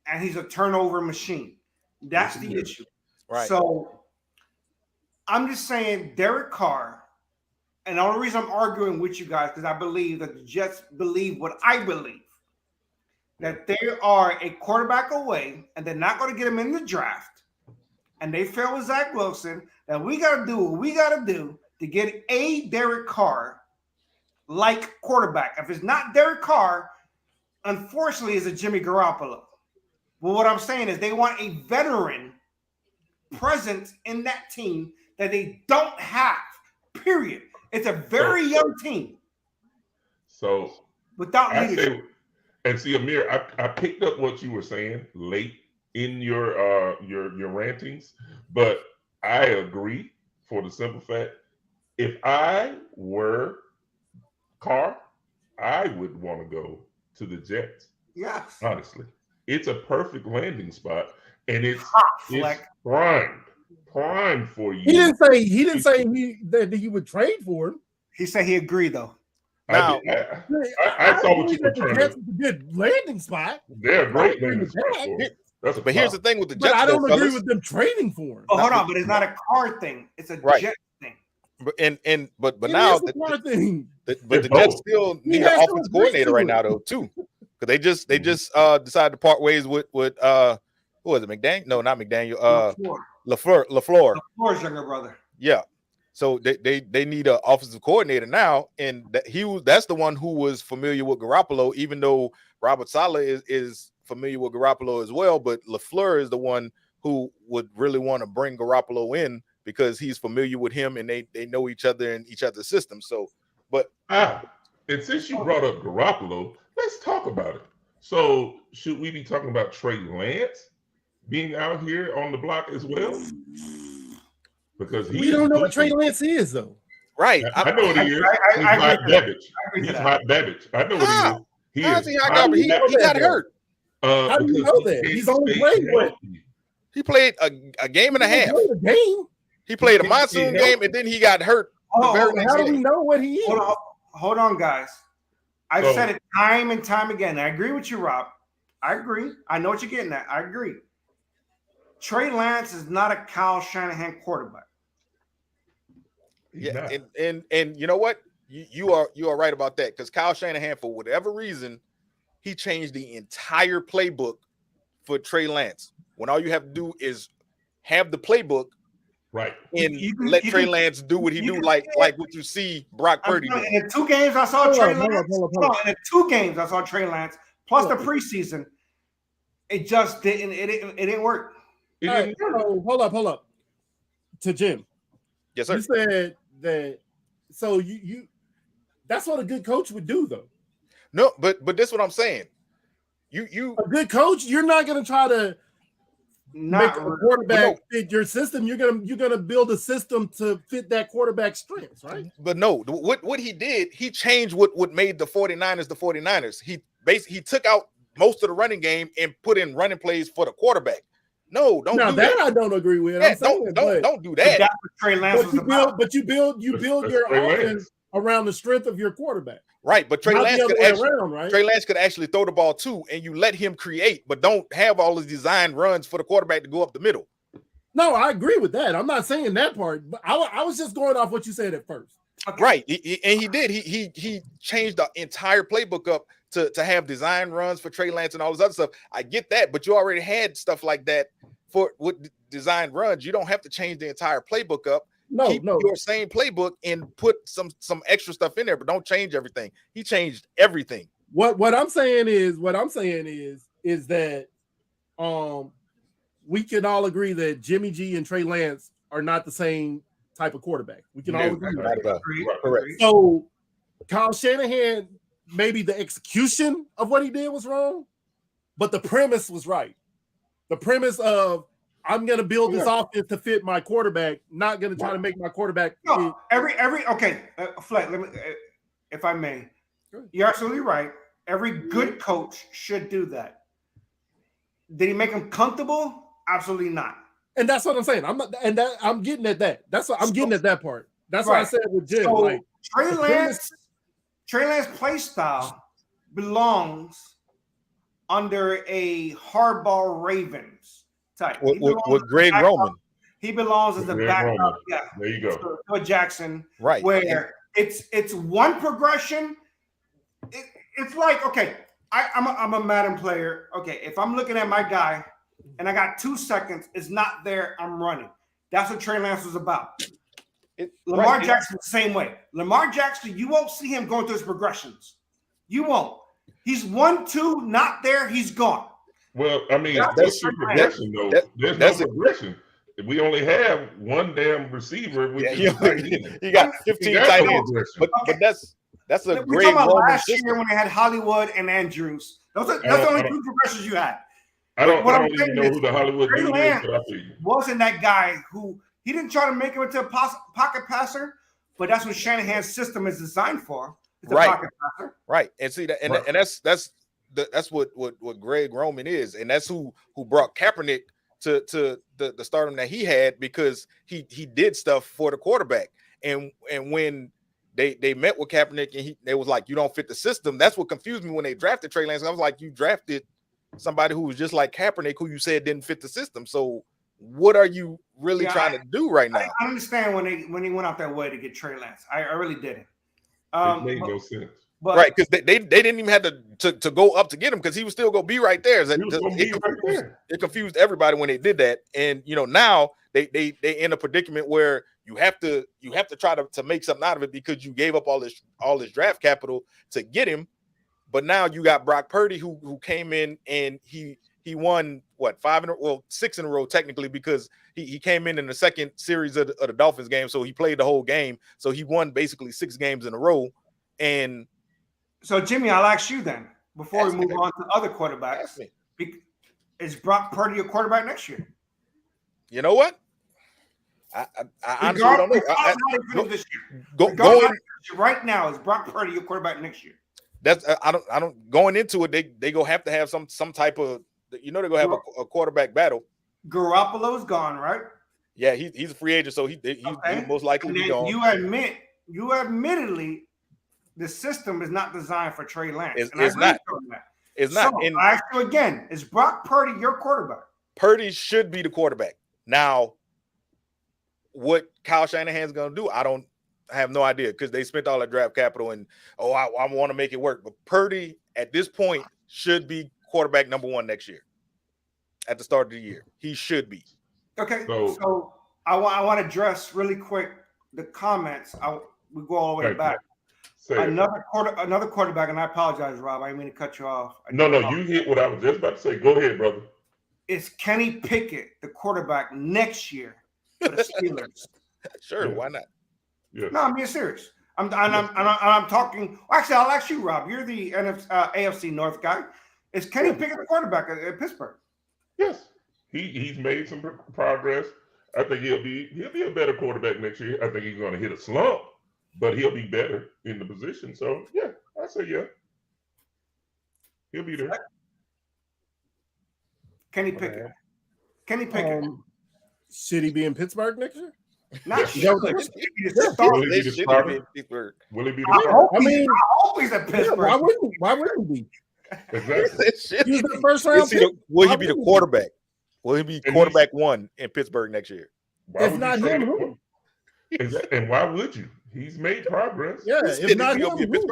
and he's a turnover machine. That's Yes, he the is. issue. Right. So I'm just saying Derek Carr, and the only reason I'm arguing with you guys because I believe that the Jets believe what I believe, that they are a quarterback away and they're not going to get him in the draft, and they fail with Zach Wilson, that we got to do what we got to do to get a Derek Carr like quarterback. If it's not Derek Carr, unfortunately, it's a Jimmy Garoppolo. But what I'm saying is they want a veteran present in that team that they don't have, period. It's a very young team So without I leadership. say, and see, Amir, I picked up what you were saying late in your rantings, but I agree for the simple fact, if I were Carr, I would want to go to the Jets. Yes. Honestly, it's a perfect landing spot, and it's Fleck. primed for you. He didn't say that he would trade for him. He said he agreed, though. Now- I saw what you were trying That's to. a good landing spot. They're a great I agree landing with spot that. for him. That's a But here's flop. the thing with the But Jets, I don't though, agree fellas. with them trading for him. Oh, hold on, but it's not a Carr thing. It's a Right. Jet thing. But It now is a Carr thing. but They're the Jets both. still He need has an to offensive agree coordinator to right it. now though too, because they just decided to part ways with who was it, McDaniel? No, not McDaniel. LaFleur. LaFleur's younger brother. Yeah. So they need an offensive coordinator now, and that's the one who was familiar with Garoppolo, even though Robert Saleh is familiar with Garoppolo as well. But LaFleur is the one who would really want to bring Garoppolo in because he's familiar with him and they know each other and each other's system. So, but And since you brought up Garoppolo, let's talk about it. So, should we be talking about Trey Lance being out here on the block as well? Because We don't know what Trey Lance is, though. right, I know what he is. He's I hot agree to that. Babbage. I agree to He's that. hot Babbage. I know what How? he is. How is he hot garbage? He Babbage. got hurt. How do you know that? He's only played what? He played a game and a half. A game. He played a He monsoon helped. game and then he got hurt. Oh, the very oh, next How do we game. know what he is? Hold on, guys. I've So- said it time and time again. I agree with you, Rob. I agree. I know what you're getting at. I agree. Trey Lance is not a Kyle Shanahan quarterback. He's Yeah, not. and you know what? You are right about that because Kyle Shanahan, for whatever reason, he changed the entire playbook for Trey Lance. When all you have to do is have the playbook, Right. and You can- let you Trey can- Lance do what he you do, can like say it. what you see Brock Purdy do. In the 2 games I saw Hold Trey up, Lance. hold No, up. in the 2 games I saw Trey Lance plus the Hold up. preseason, it just didn't. It didn't work. It All right, didn't work. so hold up. To Jim, Yes, sir. you said that. So you that's what a good coach would do, though. No, but this is what I'm saying. You A good coach, you're not going to try to Not make a really. quarterback fit your system. You're gonna build a system to fit that quarterback's strengths, right? but no, what he did, he changed what made the 49ers the 49ers. He took out most of the running game and put in running plays for the quarterback. No, don't Now do that that. I don't agree with. Yeah, I'm saying, don't do But that. that's what Trey Lance was about. but you build That's your Trey Lance. offense around the strength of your quarterback. Right, but Trey Not Lance the other could way actually around, right? Trey Lance could actually throw the ball too, and you let him create, but don't have all his design runs for the quarterback to go up the middle. No, I agree with that. I'm not saying that part, but I was just going off what you said at first. Okay. Right, and he did. He changed the entire playbook up to have design runs for Trey Lance and all this other stuff. I get that, but you already had stuff like that for with design runs. You don't have to change the entire playbook up. Keep your same playbook and put some extra stuff in there, but don't change everything. He changed everything. What I'm saying is that we can all agree that Jimmy G and Trey Lance are not the same type of quarterback. We can all agree. Not at all. Agreed, Correct. agreed. So Kyle Shanahan, maybe the execution of what he did was wrong, but the premise was right. The premise of I'm going to build this offense to fit my quarterback, not going to try to make my quarterback. No, okay, Fleck, let me, if I may, you're absolutely right. Every good coach should do that. Did he make him comfortable? Absolutely not. And that's what I'm saying. I'm getting at that. That's what I'm getting at that part. That's what I Right. said with Jim. So Like Trey Lance play style belongs under a hardball Ravens type. He With belongs Greg as a Roman. backup. He belongs as a Greg backup. Roman. Yeah, There you go. to a Jackson, Right. where it's one progression. It's like, okay, I'm a Madden player. Okay, if I'm looking at my guy and I got 2 seconds, it's not there, I'm running. That's what Trey Lance was about. Lamar Jackson, the same way. Lamar Jackson, you won't see him going through his progressions. You won't. He's 1-2, not there, he's gone. Well, I mean, That's that's what progression, though. There's no progression. We only have one damn receiver. Which Yeah, he got 15 tight ends. But that's a We're great talking about Roman last system. year when they had Hollywood and Andrews. That's the only 2 progressions you had. I don't What I'm even saying know is who the Hollywood Trey dude is, Lance but I feel you. wasn't that guy who he didn't try to make him into a pocket passer, but that's what Shanahan's system is designed for. It's a Right. pocket passer. Right. And see that, and, Right. and that's what Greg Roman is, and that's who brought Kaepernick to the stardom that he had, because he did stuff for the quarterback. And when they met with Kaepernick and they was like, you don't fit the system. That's what confused me when they drafted Trey Lance. I was like, you drafted somebody who was just like Kaepernick, who you said didn't fit the system. So what are you really trying to do right now? I understand when he went out their way to get Trey Lance. I really didn't. It made no sense. But Right, because they didn't even have to go up to get him, because he was still gonna be right there. He was gonna be right there. It confused everybody when they did that. And now they in a predicament where you have to try to make something out of it, because you gave up all this draft capital to get him. But now you got Brock Purdy who came in and he won 6 in a row technically, because he came in the second series of the Dolphins game, so he played the whole game. So he won basically 6 games in a row. And so Jimmy, I'll ask you then before we Ask me. move on to other quarterbacks. Is Brock Purdy your quarterback next year? you know what? I honestly don't know. Regardless of how they finish this year. Going Regardless, right now, is Brock Purdy your quarterback next year? that's I don't going into it. They go have to have some type of, they're gonna have a quarterback battle. Garoppolo's gone, right? Yeah, he's a free agent, so he's most likely And be then gone. you admittedly, the system is not designed for Trey Lance. It's And I agree not. with you on that. It's not. So, And I ask you again: is Brock Purdy your quarterback? Purdy should be the quarterback. Now, what Kyle Shanahan's gonna do, I have no idea, because they spent all that draft capital and I want to make it work. But Purdy at this point should be quarterback number 1 next year. At the start of the year, he should be. Okay, So- so I want to address really quick the comments. We go all the way Thank you. back. Say it. Another quarterback, and I apologize, Rob. I didn't mean to cut you off. No, you hit what I was just about to say. Go ahead, brother. It's Kenny Pickett, the quarterback next year for the Steelers. Sure, Yeah. why not? Yes. No, I'm being serious. I'm talking. Actually, I'll ask you, Rob. You're the AFC North guy. Is Kenny Pickett the quarterback at Pittsburgh? Yes. He's made some progress. I think he'll be a better quarterback next year. I think he's going to hit a slump, but he'll be better in the position. So yeah, I say yeah. He'll be there. Kenny Pickett. Kenny Pickett. Should he be in Pittsburgh next year? Not Yeah. sure. Will he be the starter? Will he be I the hope, I mean, I hope he's at Yeah, Pittsburgh. why wouldn't he be? exactly? He was the first round Is he pick. will Why he be the wouldn't he? quarterback? Will he be And quarterback one in Pittsburgh next year? Why If would not you say him, that? who? And why would you? He's made progress. Yeah, Is if he not gonna be him, in who?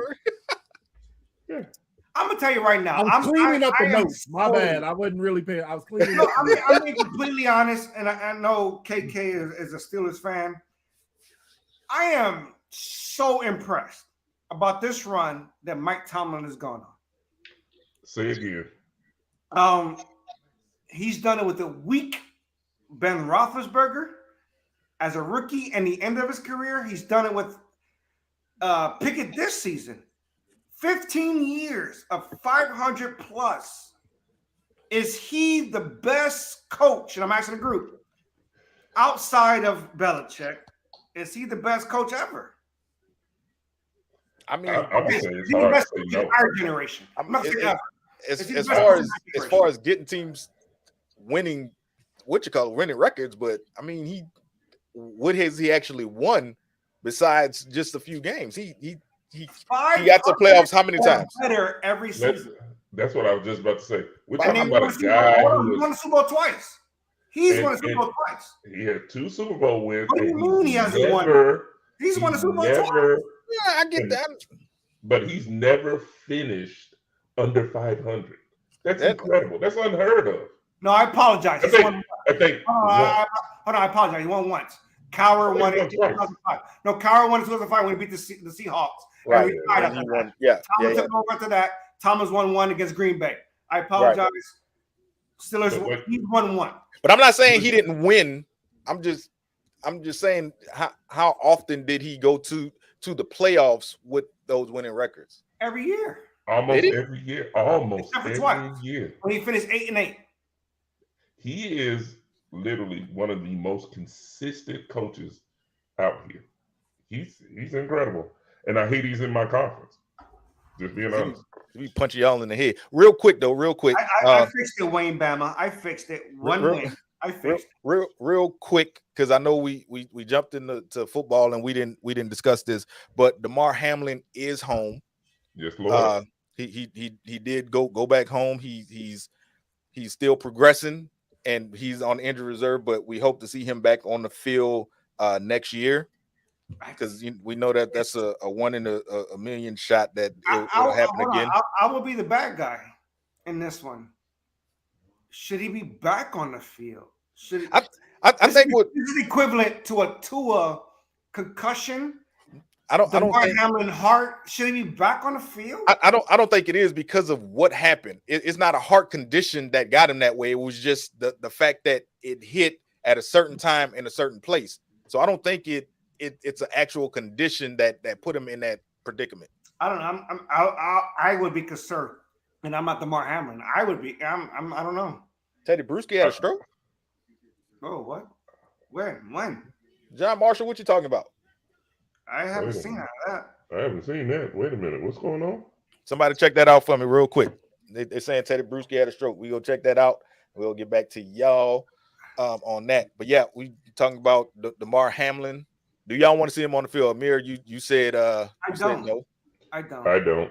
Pittsburgh? I'm gonna tell you right now. I'm cleaning up the I am notes. My so- bad. I wasn't really paying. I was cleaning No, up. I'm being completely honest, and I know KK is a Steelers fan. I am so impressed about this run that Mike Tomlin has gone Say again. on. He's done it with a weak Ben Roethlisberger as a rookie and the end of his career. He's done it with Pickett this season. 15 years of 500 plus. Is he the best coach? And I'm asking the group outside of Belichick. Is he the best coach ever? I mean, I would say Is it's he the hard to best say coach no. in our generation? I'm not saying ever. as, Is he the as best far coach as in as that far as getting teams winning, winning records, but I mean, what has he actually won besides just a few games? He got to playoffs how many times? Better every season. That's what I was just about to say. We're And talking he about won a the Super guy Bowl. He who won the Super Bowl twice. He's And- won the Super Bowl twice. he had 2 Super Bowl wins. What do you and mean he hasn't won? He's won the Super Bowl twice. Yeah, I get that. But he's never finished under 500. That's That- incredible. That's unheard of. No, I apologize. I He's think. won. I think. Hold on, I apologize. He won once. Cowher won it in He won 2005. No, Cowher won in 2005 when he beat the Seahawks. Right. And he tied And after he that. won. Yeah, Thomas yeah. took over after that. Thomas won one against Green Bay. I apologize. Steelers, But what- he won one. But I'm not saying he didn't win. I'm just saying how often did he go to the playoffs with those winning records? Every year. Almost Did he? every year. Almost Except for every twice. year. When he finished 8-8. He is literally one of the most consistent coaches out here. He's incredible. And I hate he's in my conference. Just being honest. We punch y'all in the head. Real quick though, real quick. I fixed it, Wayne Bama. I fixed it. One real- win. I fixed it. Real quick, because I know we jumped into football and we didn't discuss this, but DeMar Hamlin is home. Yes, Lord. He did go back home. He's still progressing and he's on injury reserve, but we hope to see him back on the field next year, because we know that that's a 1 in a million shot that it'll happen hold on. again. I will be the bad guy in this one. Should he be back on the field? Should he, I think what this is equivalent to a concussion. I don't DeMar think Hamlin heart. Should he be back on the field? I don't think it is because of what happened. It's not a heart condition that got him that way. It was just the fact that it hit at a certain time in a certain place. So I don't think it's an actual condition that put him in that predicament. I don't know. I would be concerned, and I'm not DeMar Hamlin. I would be. I don't know. Teddy Bruschi had a stroke. Oh, what? When? John Marshall, what you talking about? I haven't Wait a seen minute. that. I haven't seen that. Wait a minute. What's going on? Somebody check that out for me real quick. They're saying Teddy Bruschi had a stroke. We go check that out. We'll get back to y'all on that. But yeah, we talking about DeMar Hamlin. Do y'all want to see him on the field? Amir, you said I said don't. no. I don't. I don't.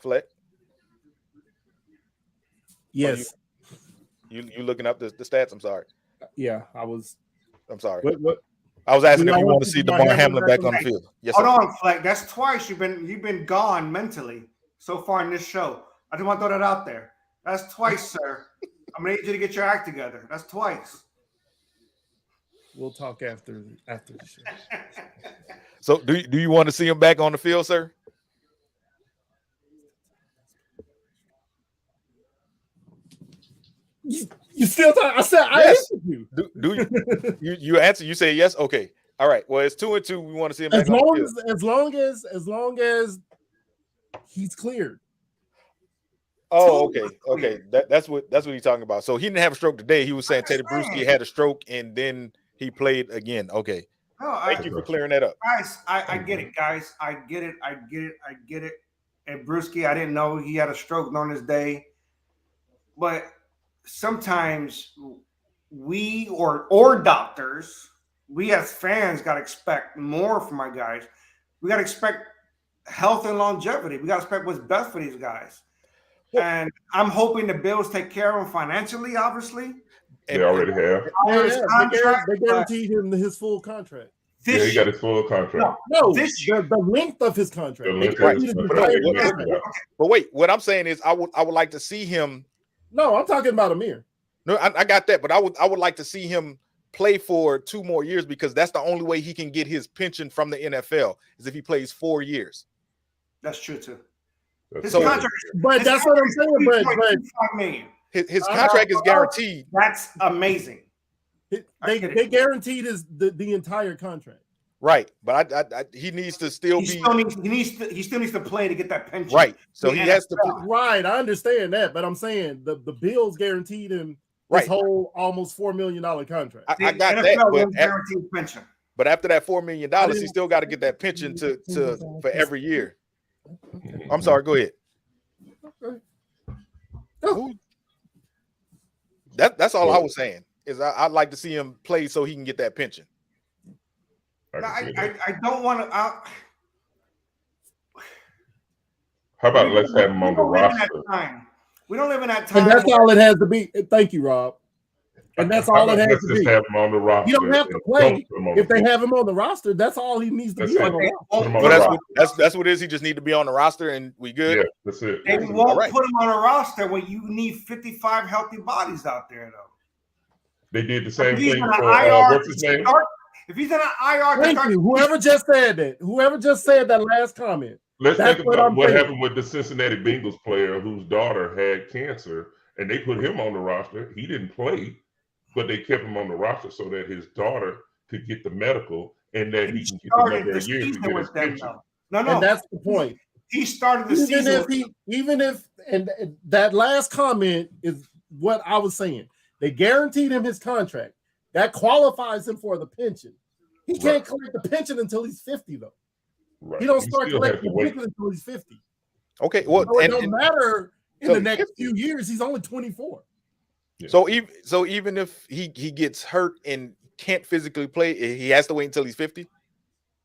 Fleck, Yes. you looking up the stats? I'm sorry. Yeah, I was. I'm sorry. What? I was asking Do if y'all you want want to to see see DeMar DeMar Hamlin Hamlin back back on the on field. Yes, Hold sir. on, Fleck. That's twice you've been gone mentally so far in this show. I just want to throw that out there. That's twice, sir. I'm gonna need you to get your act together. That's twice. We'll talk after the show. So do you want to see him back on the field, sir? You still talk? I said I Yes. answered you. Do you answer? You say yes. Okay. All right. Well, it's 2-2. We want to see him back As on the long field. as long as he's cleared. Oh, okay. That's what he's talking about. So he didn't have a stroke today. He was saying Teddy Bruschi had a stroke and then he played again. Okay. No, Thank you for clearing that up. guys, I get it, guys. I get it. And Bruschi, I didn't know he had a stroke on his day. But sometimes we or doctors, we as fans got to expect more from our guys. We got to expect health and longevity. We got to expect what's best for these guys. And I'm hoping the Bills take care of him financially, obviously. They already have. They guaranteed him his full contract. Yeah, he got his full contract. No, the length of his contract. The They length guaranteed of him his his contract. entire Yeah. contract. But wait, what I'm saying is I would like to see him. No, I'm talking about Amir. No, I got that, but I would like to see him play for 2 more years because that's the only way he can get his pension from the NFL is if he plays 4 years. That's true too. His So- contract, But that's what I'm saying. But $3.25 million. His contract is guaranteed. That's amazing. they guaranteed the entire contract. Right, but I he needs to still He be still needs to play to get that pension. right. So he Yeah, has to Right, I understand that, but I'm saying the Bills guaranteed him Right. his whole almost $4 million contract. I The got NFL that, won't guarantee pension. but after that $4 million, he still got to get that pension to for every year. I'm sorry, go ahead. No. That's all I was saying. Is I'd like to see him play so he can get that pension. I don't want to. How about let's have him on the roster? We don't live in that time. And that's all it has to be. Thank you, Rob. And that's all it has Let's to just be. have him on the roster. You don't have to and play. don't put him on If the they field. have him on the roster, that's all he needs to That's be it. on the roster. Put him on So the that's what it is. He just need to be on the roster and we good. Yeah, that's it. They That's it. won't All right. put him on a roster when you need 55 healthy bodies out there, though. They did the same If he's thing on for an IR what's his to name? start- if he's in an IR, to Thank start- you. Whoever just said that last comment. Let's That's think what about I'm what saying. happened with the Cincinnati Bengals player whose daughter had cancer, and they put him on the roster. He didn't play, but they kept him on the roster so that his daughter could get the medical and that he can get started another the year to season get his with them, pension. though. No, And no. that's the point. He started the season. Even if that last comment is what I was saying. They guaranteed him his contract. That qualifies him for the pension. He can't collect the pension until he's 50, though. Right. He don't He start still has collecting to the wait. pension until he's 50. Okay. Well, So it and- don't and- matter in so the next if- few years. He's only 24. Yeah. so even if he gets hurt and can't physically play, he has to wait until he's 50.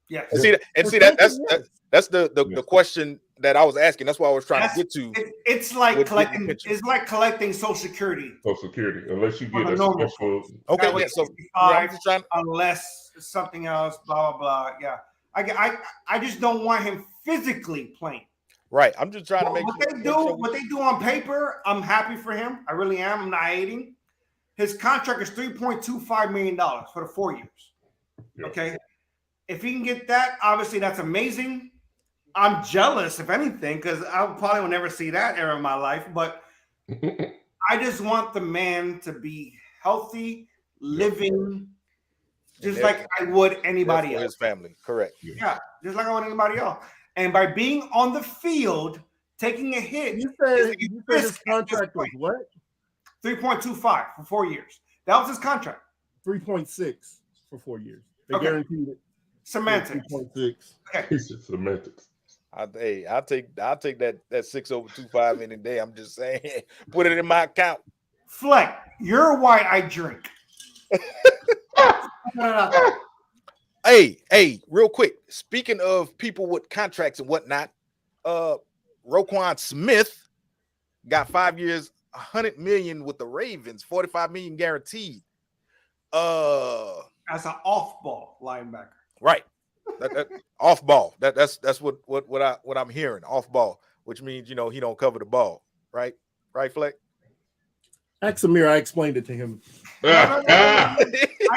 Yes. And see that's the question that I was asking. That's what I was trying to get to. It's like with getting collecting. pension. It's like collecting Social Security. Social Security, unless you For get the a normal. special. Okay, That way yeah, so 65, I'm just trying. unless something else. Blah blah blah. Yeah. I just don't want him physically playing. Right. I'm just trying to make What they do on paper, I'm happy for him. I really am. I'm not hating. His contract is $3.25 million for the 4 years. Yeah. Okay. If he can get that, obviously that's amazing. I'm jealous, if anything, because I probably will never see that era in my life. But I just want the man to be healthy, living, just like I would anybody for else. his family. Correct. Yeah, just like I would anybody else. And by being on the field, taking a hit, You said his contract was what? 3.25 for 4 years. That was his contract. 3.6 for 4 years. They Okay. guaranteed it. Semantics. 3.6. It's just semantics. I'll take that 6/25 any day. I'm just saying, put it in my account. Fleck, you're why I drink. Hey, real quick. Speaking of people with contracts and whatnot, Roquan Smith got 5 years, $100 million with the Ravens, $45 million guaranteed. As an off-ball linebacker. Right. That off ball. That's what I'm hearing. Off ball, which means he don't cover the ball. Right, Fleck. Ask Amir, I explained it to him. No. I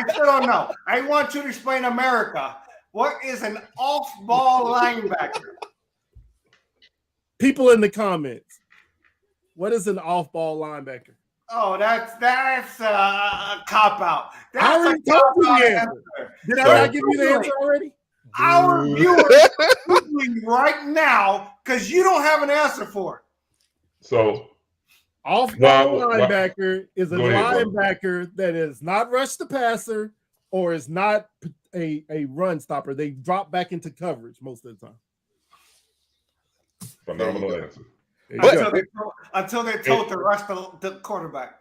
still don't know. I want you to explain America. What is an off-ball linebacker? People in the comments, what is an off-ball linebacker? Oh, that's a cop-out. I already told you the answer. Did I not give you the answer already? Our viewers are Googling right now because you don't have an answer for it. So off-ball linebacker is a Go ahead, linebacker that is not rush the passer or is not a run stopper. They drop back into coverage most of the time. Phenomenal answer. Until they're told to rush the quarterback.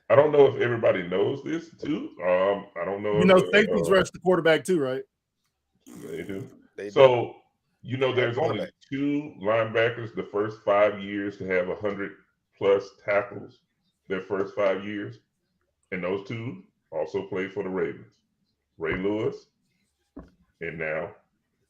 I don't know if everybody knows this too. I don't know. You know, safeties rush the quarterback too, right? They do. They do. So you know, there's only Quarterback. 2 linebackers the first 5 years to have 100+ tackles. Their first 5 years, and those 2 also played for the Ravens. Ray Lewis, and now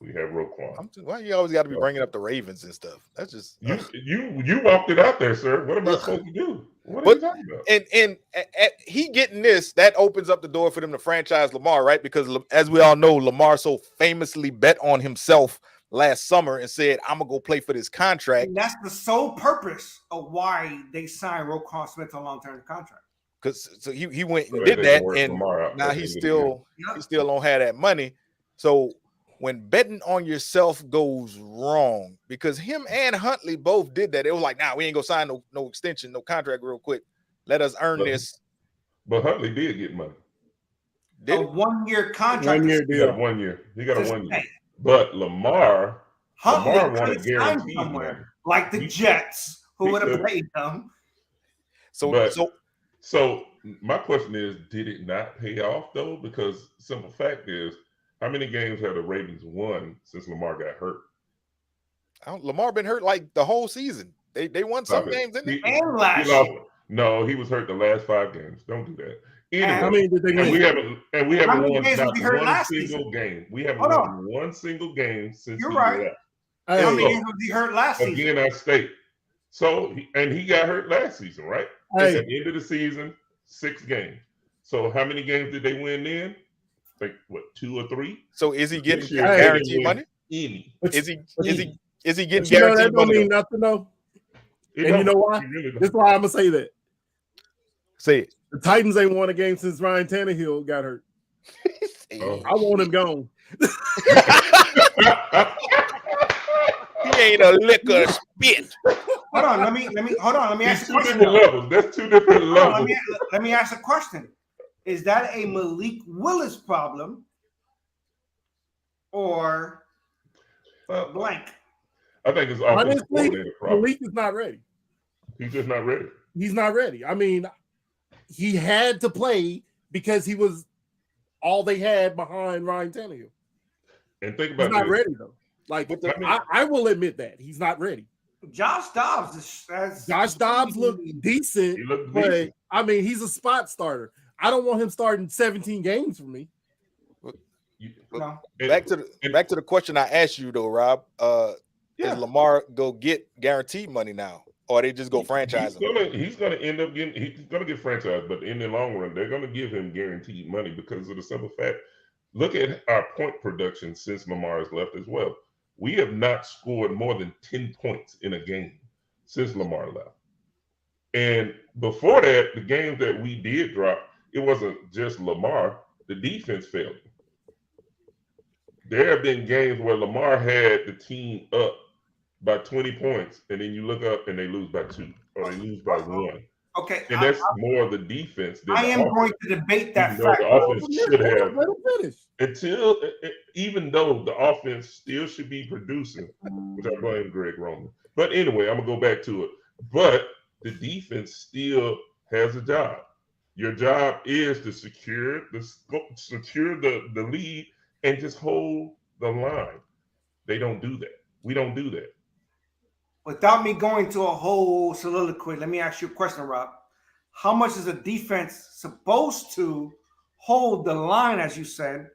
we have Roquan. Why you always got to be bringing up the Ravens and stuff? That's just You walked it out there, sir. What am I supposed to do? What are But- you talking about? and he getting this, that opens up the door for them to franchise Lamar, right? Because as we all know, Lamar so famously bet on himself last summer and said, "I'm gonna go play for this contract." And that's the sole purpose of why they signed Roquan Smith to a long-term contract. Because so he went and So did they that, can work and Lamar out now at the he end of the year. still don't have that money. So when betting on yourself goes wrong, because him and Huntley both did that, it was like, "Nah, we ain't gonna sign no extension, no contract, real quick. Let us earn But- this." But Huntley did get money. Did A it? one-year contract. 1 year He got deal. 1 year. He got a Just 1 year. saying. But Lamar Huntley wanted could have signed guaranteed somewhere, money. like the He- Jets, who he would have could. paid them. So But- so So my question is, did it not pay off though? Because simple fact is, how many games have the Ravens won since Lamar got hurt? Lamar been hurt like the whole season. They won some Stop it. games, didn't they? And last He lost. year. No, he was hurt the last 5 games. Don't do that. Anyway, How many did they and we win? haven't How many won games was not he hurt one last single season? game. We haven't Hold won one single game since You're he right. left. Hey, How many Hey, games was he hurt last season? Again, I state. So he got hurt last season, right? hey, At the end of the season, 6 games. So how many games did they win then? Like what, 2 or 3? So is he getting This year, guaranteed they money? Any. Is he getting but you know that guaranteed don't money? mean nothing though. It And you don't. know why? It really don't. This is why I'm gonna say that. Say it. The Titans ain't won a game since Ryan Tannehill got hurt. Oh. I want him gone. He ain't a lick of spit. Hold on, let me It's ask a 2 question. different though. levels. That's 2 different Hold on, levels. let me ask a question. Is that a Malik Willis problem or Well, blank? I think it's offensive Honestly, coordinator problem. Malik is not ready. He's just not ready. He's not ready. I mean, he had to play because he was all they had behind Ryan Tannehill. And think He's about not this. ready though. Like I will admit that he's not ready. Josh Dobbs is Josh Dobbs looked decent, He looked but decent. I mean, he's a spot starter. I don't want him starting 17 games for me. no. Back to the question I asked you though, Rob. Yeah. Is Lamar go get guaranteed money now, or they just go franchise him? He's gonna end up getting. He's gonna get franchised, but in the long run, they're gonna give him guaranteed money because of the simple fact. Look at our point production since Lamar has left as well. We have not scored more than 10 points in a game since Lamar left. And before that, the games that we did drop, it wasn't just Lamar. The defense failed. There have been games where Lamar had the team up by 20 points, and then you look up and they lose by 2 or they lose by 1. Okay, And that's more of the defense than I the am offense. going to debate that Even though fact. the offense should have, Let him finish. even though the offense still should be producing, which I blame Greg Roman. But anyway, I'm gonna go back to it. But the defense still has a job. Your job is to secure the lead and just hold the line. They don't do that. We don't do that. Without me going to a whole soliloquy, let me ask you a question, Rob. How much is a defense supposed to hold the line, as you said,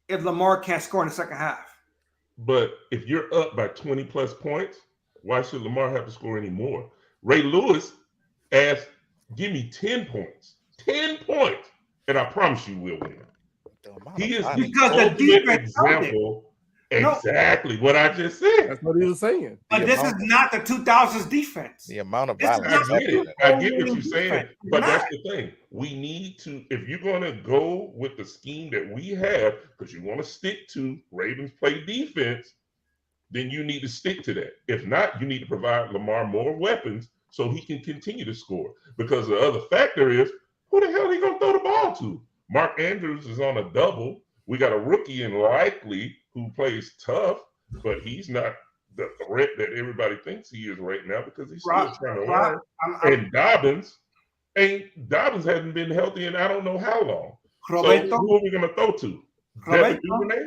if Lamar can't score in the second half? But if you're up by 20 plus points, why should Lamar have to score any more? Ray Lewis asked Give me 10 points. 10 points. And I promise you we'll win. He is the Because the ultimate defense held it. example. No. Exactly what I just said. That's what he was saying. But this is not the 2000s defense. The amount of This is violence. I get it. I get what you're saying. Defense. But Not. that's the thing. We need to, if you're going to go with the scheme that we have, because you want to stick to Ravens play defense, then you need to stick to that. If not, you need to provide Lamar more weapons so he can continue to score. Because the other factor is, who the hell are he going to throw the ball to? Mark Andrews is on a double. We got a rookie in Likely who plays tough, but he's not the threat that everybody thinks he is right now because he's still trying to learn. And Dobbins hasn't been healthy in I don't know how long. Roberto, So who are we going to throw to? Devin Duvernay?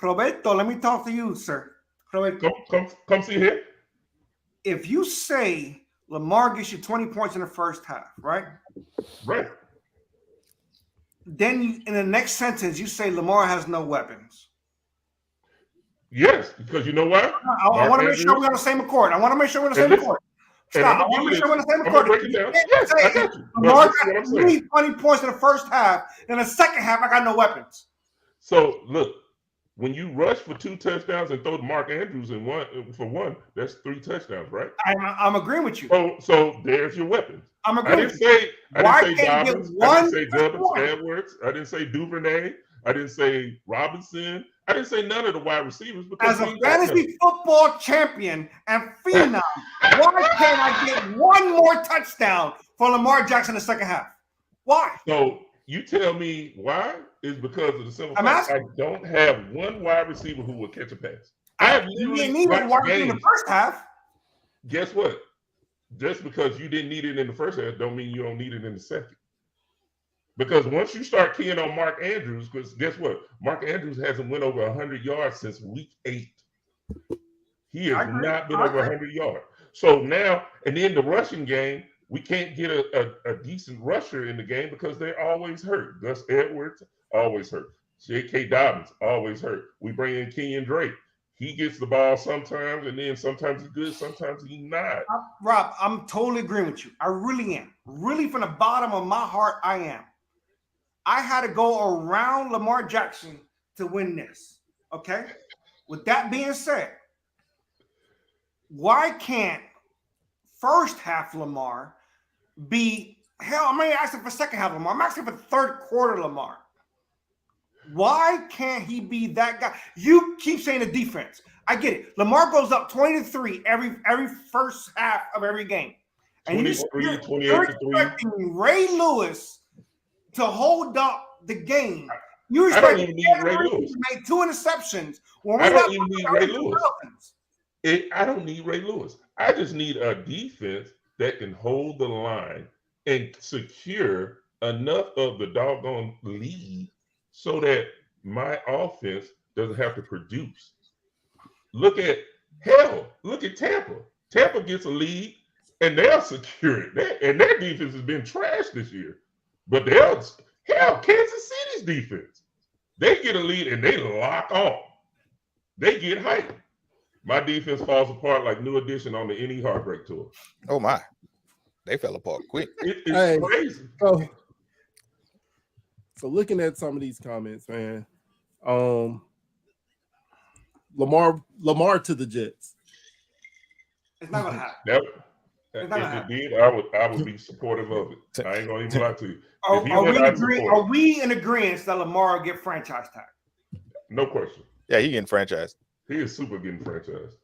Roberto, let me talk to you, sir. Roberto, Come see here. if you say Lamar gets you 20 points in the first half, right? Right. Then in the next sentence, you say Lamar has no weapons. Yes, because you know what? I want to make sure we're on the same accord. I want to make sure we're on the same accord. Stop. I want to make sure we're on the same accord. Break it down. Yes, I got you. Lamar But got this is what I'm saying. 20 points in the first half. In the second half, I got no weapons. So look, when you rush for 2 touchdowns and throw to Mark Andrews in one, that's 3 touchdowns, right? I'm agreeing with you. So there's your weapons. I'm I agreeing didn't with you. say Why Dobbins. can't you I get didn't one say plus Dobbins, one? Edwards. I didn't say Duvernay. I didn't say Robinson. I didn't say none of the wide receivers because As a we ain't got fantasy football champion and phenom, why can't I get one more touchdown for Lamar Jackson in the second half? Why? So you tell me why is because of the simple I'm fact I asking. don't have one wide receiver who will catch a pass. I have You literally didn't need one watched wide receiver in the games. first half. Guess what? Just because you didn't need it in the first half, don't mean you don't need it in the second. Because once you start keying on Mark Andrews, because guess what? Mark Andrews hasn't went over 100 yards since week 8. He has not been over 100 yards. So now, and then the rushing game, we can't get a decent rusher in the game because they're always hurt. Gus Edwards, always hurt. J.K. Dobbins, always hurt. We bring in Kenyon Drake. He gets the ball sometimes, and then sometimes he's good, sometimes he's not. Rob, I'm totally agreeing with you. I really am. Really, from the bottom of my heart, I am. I had to go around Lamar Jackson to win this. Okay? With that being said, why can't first half Lamar be hell? I'm not asking for second half Lamar. I'm asking for third quarter Lamar. Why can't he be that guy? You keep saying the defense. I get it. Lamar goes up 20-3 every first half of every game. And 23, you're 28-3. expecting Ray Lewis to hold up the game. You I don't expect even need Ray Lewis. to make 2 interceptions when I we're don't even need Ray Lewis. Dolphins. I don't need Ray Lewis. I just need a defense that can hold the line and secure enough of the doggone lead so that my offense doesn't have to produce. Look at Tampa. Tampa gets a lead and they'll secure it. And their defense has been trashed this year. But Kansas City's defense. They get a lead and they lock on. They get hyped. My defense falls apart like New Edition on the NE Heartbreak Tour. Oh my, they fell apart quick. It's crazy. So looking at some of these comments, man, Lamar to the Jets. It's not gonna happen. If it did, I would be supportive of it. I ain't gonna even lie to you. Are we in agreement that Lamar will get franchise tag? No question. Yeah, he getting franchised. He is super getting franchised.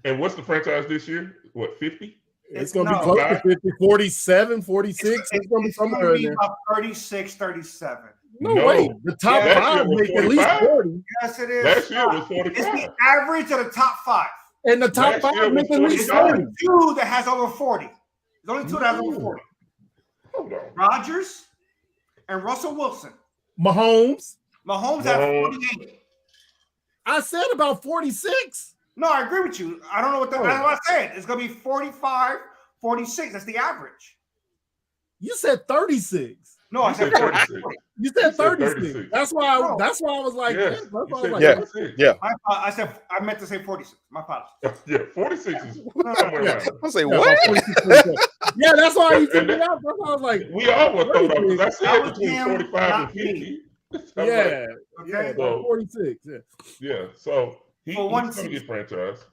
And what's the franchise this year? What, 50? It's going to be close to 50, 47, 46. It's going to be somewhere in there. About 36, 37. No way. The top 5 make at least 40. Yes, it is. Last year was 45. It's the average of the top 5. And the top 5 make at least 40. There's only 2 that has over 40. There's only 2 that has over 40. Hold on. Rodgers and Russell Wilson. Mahomes has 48. I said about 46. No, I agree with you. I don't know that's what I said. It's going to be 45, 46. That's the average. You said 36. No, I said 46. You said said 36. 36. That's why. No. That's why I was like, Yes, yeah, that's you why I said was like, Yeah. 36. Yeah. I meant to say 46. My apologies. Yeah, 46 is No, somewhere yeah. around. I say yeah, what? about 46, 47. Yeah, that's why you took And me out. That's why I was like, We all were thrown off because I That said was between him, 45 not and 50. I'm like, yeah, Okay. about 46. Yeah. yeah. So he's For one going to season. get franchised.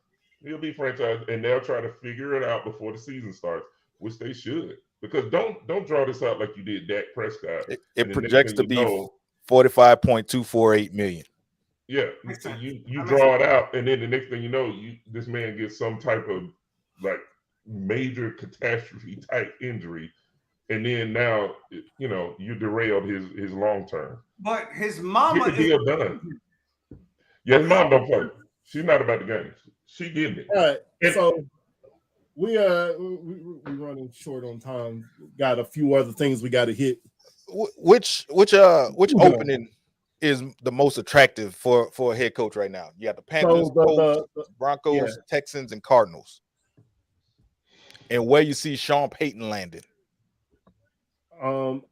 He'll be franchised, and they'll try to figure it out before the season starts, which they should. Because don't draw this out like you did Dak Prescott. It And the next projects thing to you be know, 45.248 million. yeah, Makes so sense. you That makes draw it out, and then the next thing you know, this man gets some type of like major catastrophe type injury, and then now you derailed his long term. But his Get mama the is deal done. Yes, mom don't play. She's not about the games. She getting it. All right. And- So we running short on time. Got a few other things we got to hit. Which Yeah. opening is the most attractive for a head coach right now? You got the Panthers, Colts, Broncos, yeah. Texans, and Cardinals. And where you see Sean Payton landing? I'll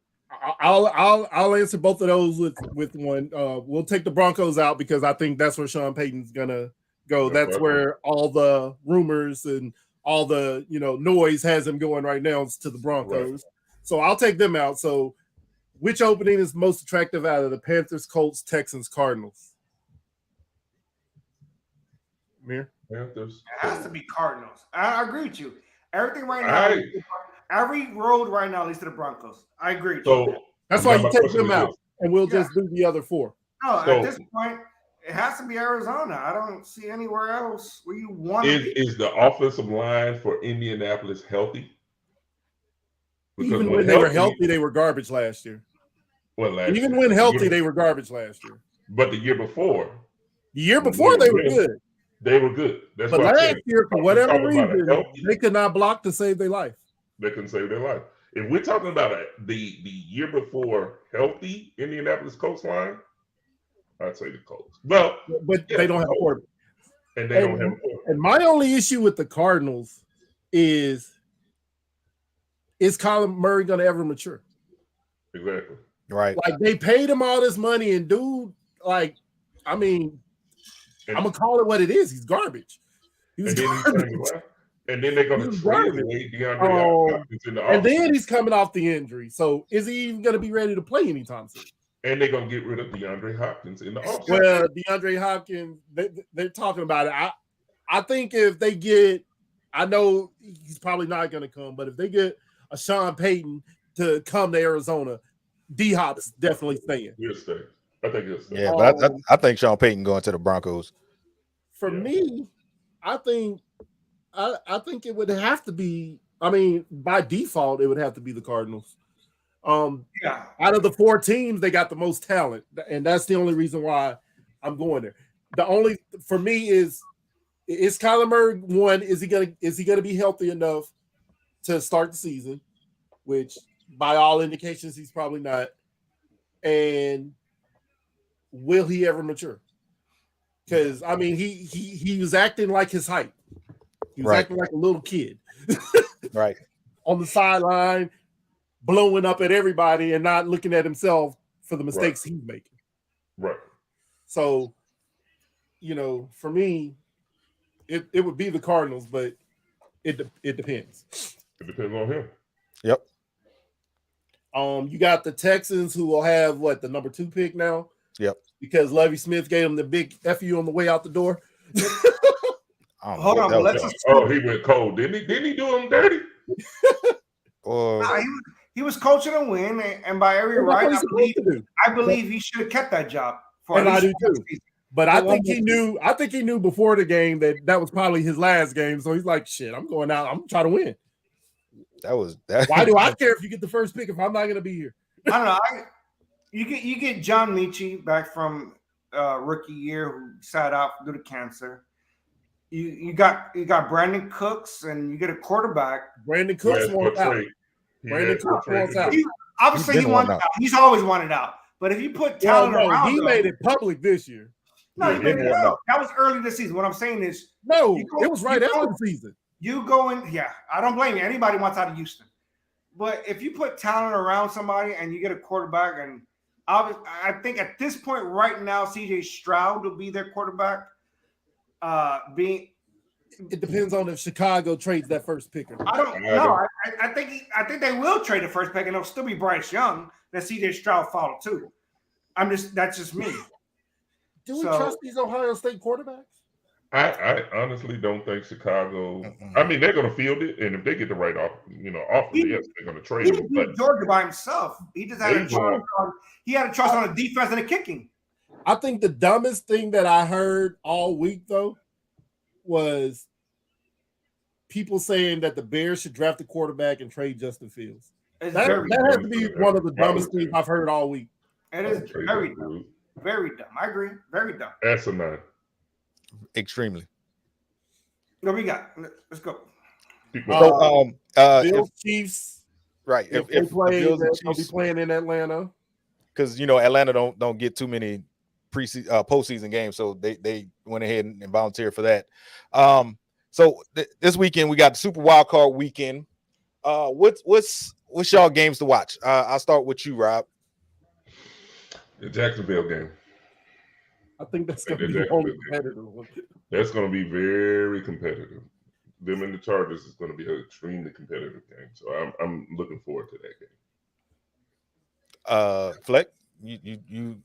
answer both of those with one. We'll take the Broncos out because I think that's where Sean Payton's gonna go. That's where all the rumors and all the noise has him going right now to the Broncos. Right. So I'll take them out. So which opening is most attractive out of the Panthers, Colts, Texans, Cardinals? Mir? Panthers. It has to be Cardinals. I agree with you. Everything right now, every road right now leads to the Broncos. I agree with you. That's why you take them out, and we'll just do the other four. No, at this point, it has to be Arizona. I don't see anywhere else where you want to be. Is the offensive line for Indianapolis healthy? Because even when they were healthy, they were garbage last year. Even when healthy, they were garbage last year. But the year before? The year before, they were good. They were good. That's but last year, for whatever reason, they could not block to save their life. They couldn't save their life. If we're talking about the year before healthy Indianapolis Colts line, I'd say the Colts. Well, but they don't have a quarterback. And they don't have a quarterback. And my only issue with the Cardinals is Kyler Murray going to ever mature? Exactly. Right. Like, they paid him all this money, and dude, like, I mean, I'm going to call it what it is. He's garbage. He was garbage. And then they're going to trade away DeAndre Hopkins in the offseason. And then he's coming off the injury. So is he even going to be ready to play anytime soon? And they're going to get rid of DeAndre Hopkins in the offseason. Well, DeAndre Hopkins, they're talking about it. I think if they get, I know he's probably not going to come, but if they get a Sean Payton to come to Arizona, D-Hop's definitely staying. He'll stay. I think he'll stay. Yeah, but I think Sean Payton going to the Broncos. For me, I think it would have to be, I mean, by default, it would have to be the Cardinals. Out of the four teams, they got the most talent, and that's the only reason why I'm going there. The only for me is Kyler Murray one, is he gonna be healthy enough to start the season, which by all indications he's probably not, and will he ever mature? Because I mean he was acting like his height. He was acting like a little kid. Right. On the sideline, blowing up at everybody and not looking at himself for the mistakes he's making. Right. So, for me, it would be the Cardinals, but it depends. It depends on him. Yep. You got the Texans who will have the number 2 pick now. Yep. Because Lovie Smith gave him the big FU on the way out the door. Hold on, he went cold, didn't he? Didn't he do him dirty? He was coaching a win, and by every right, I believe he should have kept that job. And I do too. But I think he knew before the game that was probably his last game. So he's like, "Shit, I'm going out. I'm trying to win." Why do I care if you get the first pick if I'm not going to be here? I don't know. You get John Mechie back from rookie year who sat out due to cancer. You got Brandon Cooks, and you get a quarterback. Brandon Cooks wants out. Brandon Cooks wants out. Obviously, he wants out. He's always wanted out. But if you put talent around, he made it public this year. No, he made it out. That was early this season. What I'm saying is, it was right after the season. You go in, I don't blame you. Anybody wants out of Houston, but if you put talent around somebody and you get a quarterback, and I think at this point right now, CJ Stroud will be their quarterback. It depends on if Chicago trades that first pick or not. I don't know. I think they will trade the first pick, and it'll still be Bryce Young. That CJ Stroud follow too. That's just me. Do we trust these Ohio State quarterbacks? I honestly don't think Chicago. I mean, they're going to field it, and if they get the right offer, yes, they're going to trade He him. beat Georgia by himself. He just had a choice on. He had a choice on the defense and the kicking. I think the dumbest thing that I heard all week though was people saying that the Bears should draft a quarterback and trade Justin Fields. That has to be one of the dumbest things I've heard all week. It is very dumb. Very dumb. I agree. Very dumb. Asinine. Extremely. What we got? Let's go. Bills, Chiefs. Right. If they play, they'll be playing in Atlanta. Because Atlanta don't get too many postseason games, so they went ahead and volunteered for that. So this weekend we got the Super Wild Card weekend. What's y'all games to watch? I'll start with you, Rob. The Jacksonville game. I think that's going to be the only competitive one. That's going to be very competitive. Them and the Chargers is going to be an extremely competitive game. So I'm looking forward to that game. Fleck, you.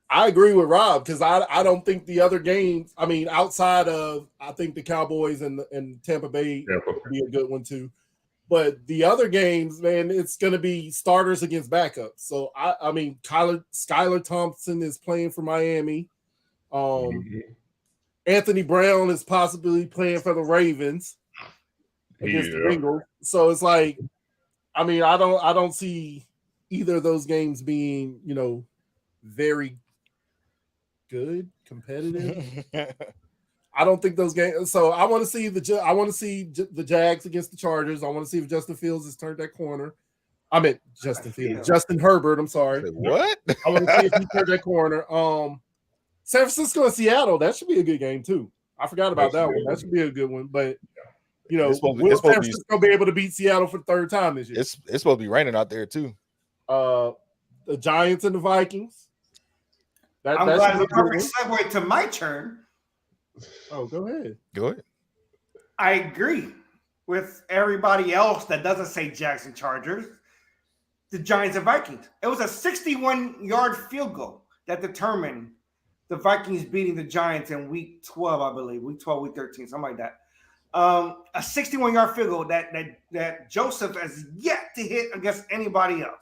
I agree with Rob because I don't think the other games. I mean, outside of I think the Cowboys and Tampa Bay would be a good one too. But the other games, man, it's going to be starters against backups. So, I mean, Skylar Thompson is playing for Miami. Anthony Brown is possibly playing for the Ravens against the Bengals. So, it's like, I mean, I don't see either of those games being, very good, competitive. I don't think those games. So I want to see the Jags against the Chargers. I want to see if Justin Fields has turned that corner. I meant Justin Fields, Justin Herbert. I'm sorry. What? I want to see if he turned that corner. San Francisco and Seattle. That should be a good game too. I forgot about that one. That should be a good one. But will San Francisco be able to beat Seattle for the third time this year? It's supposed to be raining out there too. The Giants and the Vikings. I'm glad it's a perfect segue to my turn. Oh, go ahead. Go ahead. I agree with everybody else that doesn't say Jackson Chargers. The Giants and Vikings. It was a 61-yard field goal that determined the Vikings beating the Giants in week 12, I believe. Week 12, week 13, something like that. A 61-yard field goal that Joseph has yet to hit against anybody else.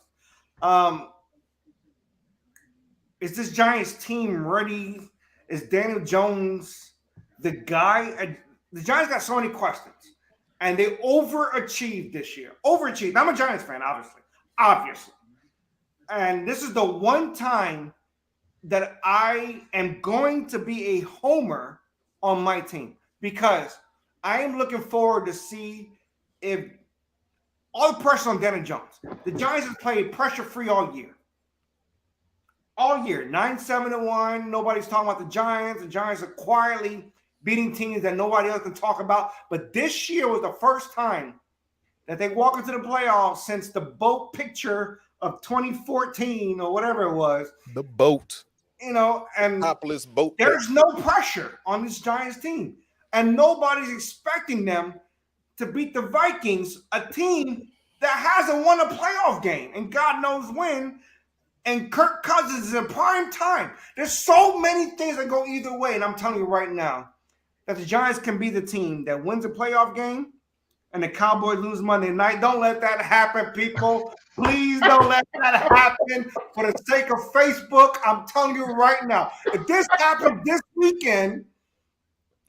Is this Giants team ready? Is Daniel Jones the guy? The Giants got so many questions, and they overachieved this year. Overachieved. I'm a Giants fan, obviously. And this is the one time that I am going to be a homer on my team because I am looking forward to see if all the pressure on Daniel Jones. The Giants have played pressure-free all year. All year, 9-7-1. Nobody's talking about the Giants. The Giants are quietly beating teams that nobody else can talk about. But this year was the first time that they walk into the playoffs since the boat picture of 2014 or whatever it was. The boat. And topless boat. There's no pressure on this Giants team. And nobody's expecting them to beat the Vikings, a team that hasn't won a playoff game. And God knows when. And Kirk Cousins is in prime time. There's so many things that go either way. And I'm telling you right now that the Giants can be the team that wins a playoff game and the Cowboys lose Monday night. Don't let that happen, people. Please don't let that happen for the sake of Facebook. I'm telling you right now. If this happened this weekend,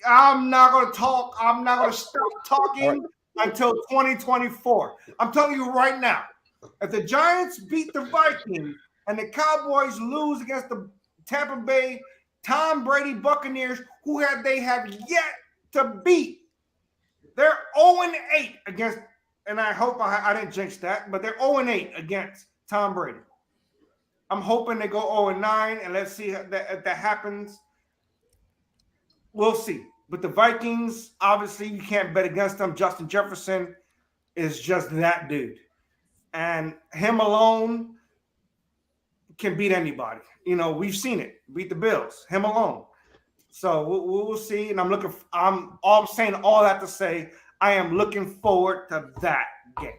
I'm not going to talk. I'm not going to stop talking until 2024. I'm telling you right now. If the Giants beat the Vikings, and the Cowboys lose against the Tampa Bay Tom Brady Buccaneers, who they have yet to beat. They're 0-8 against, and I hope I didn't jinx that, but they're 0-8 against Tom Brady. I'm hoping they go 0-9, and let's see if that happens. We'll see. But the Vikings, obviously, you can't bet against them. Justin Jefferson is just that dude. And him alone can beat anybody. You know, we've seen it. Beat the Bills, him alone. So we'll see. And I'm saying all that to say I am looking forward to that game.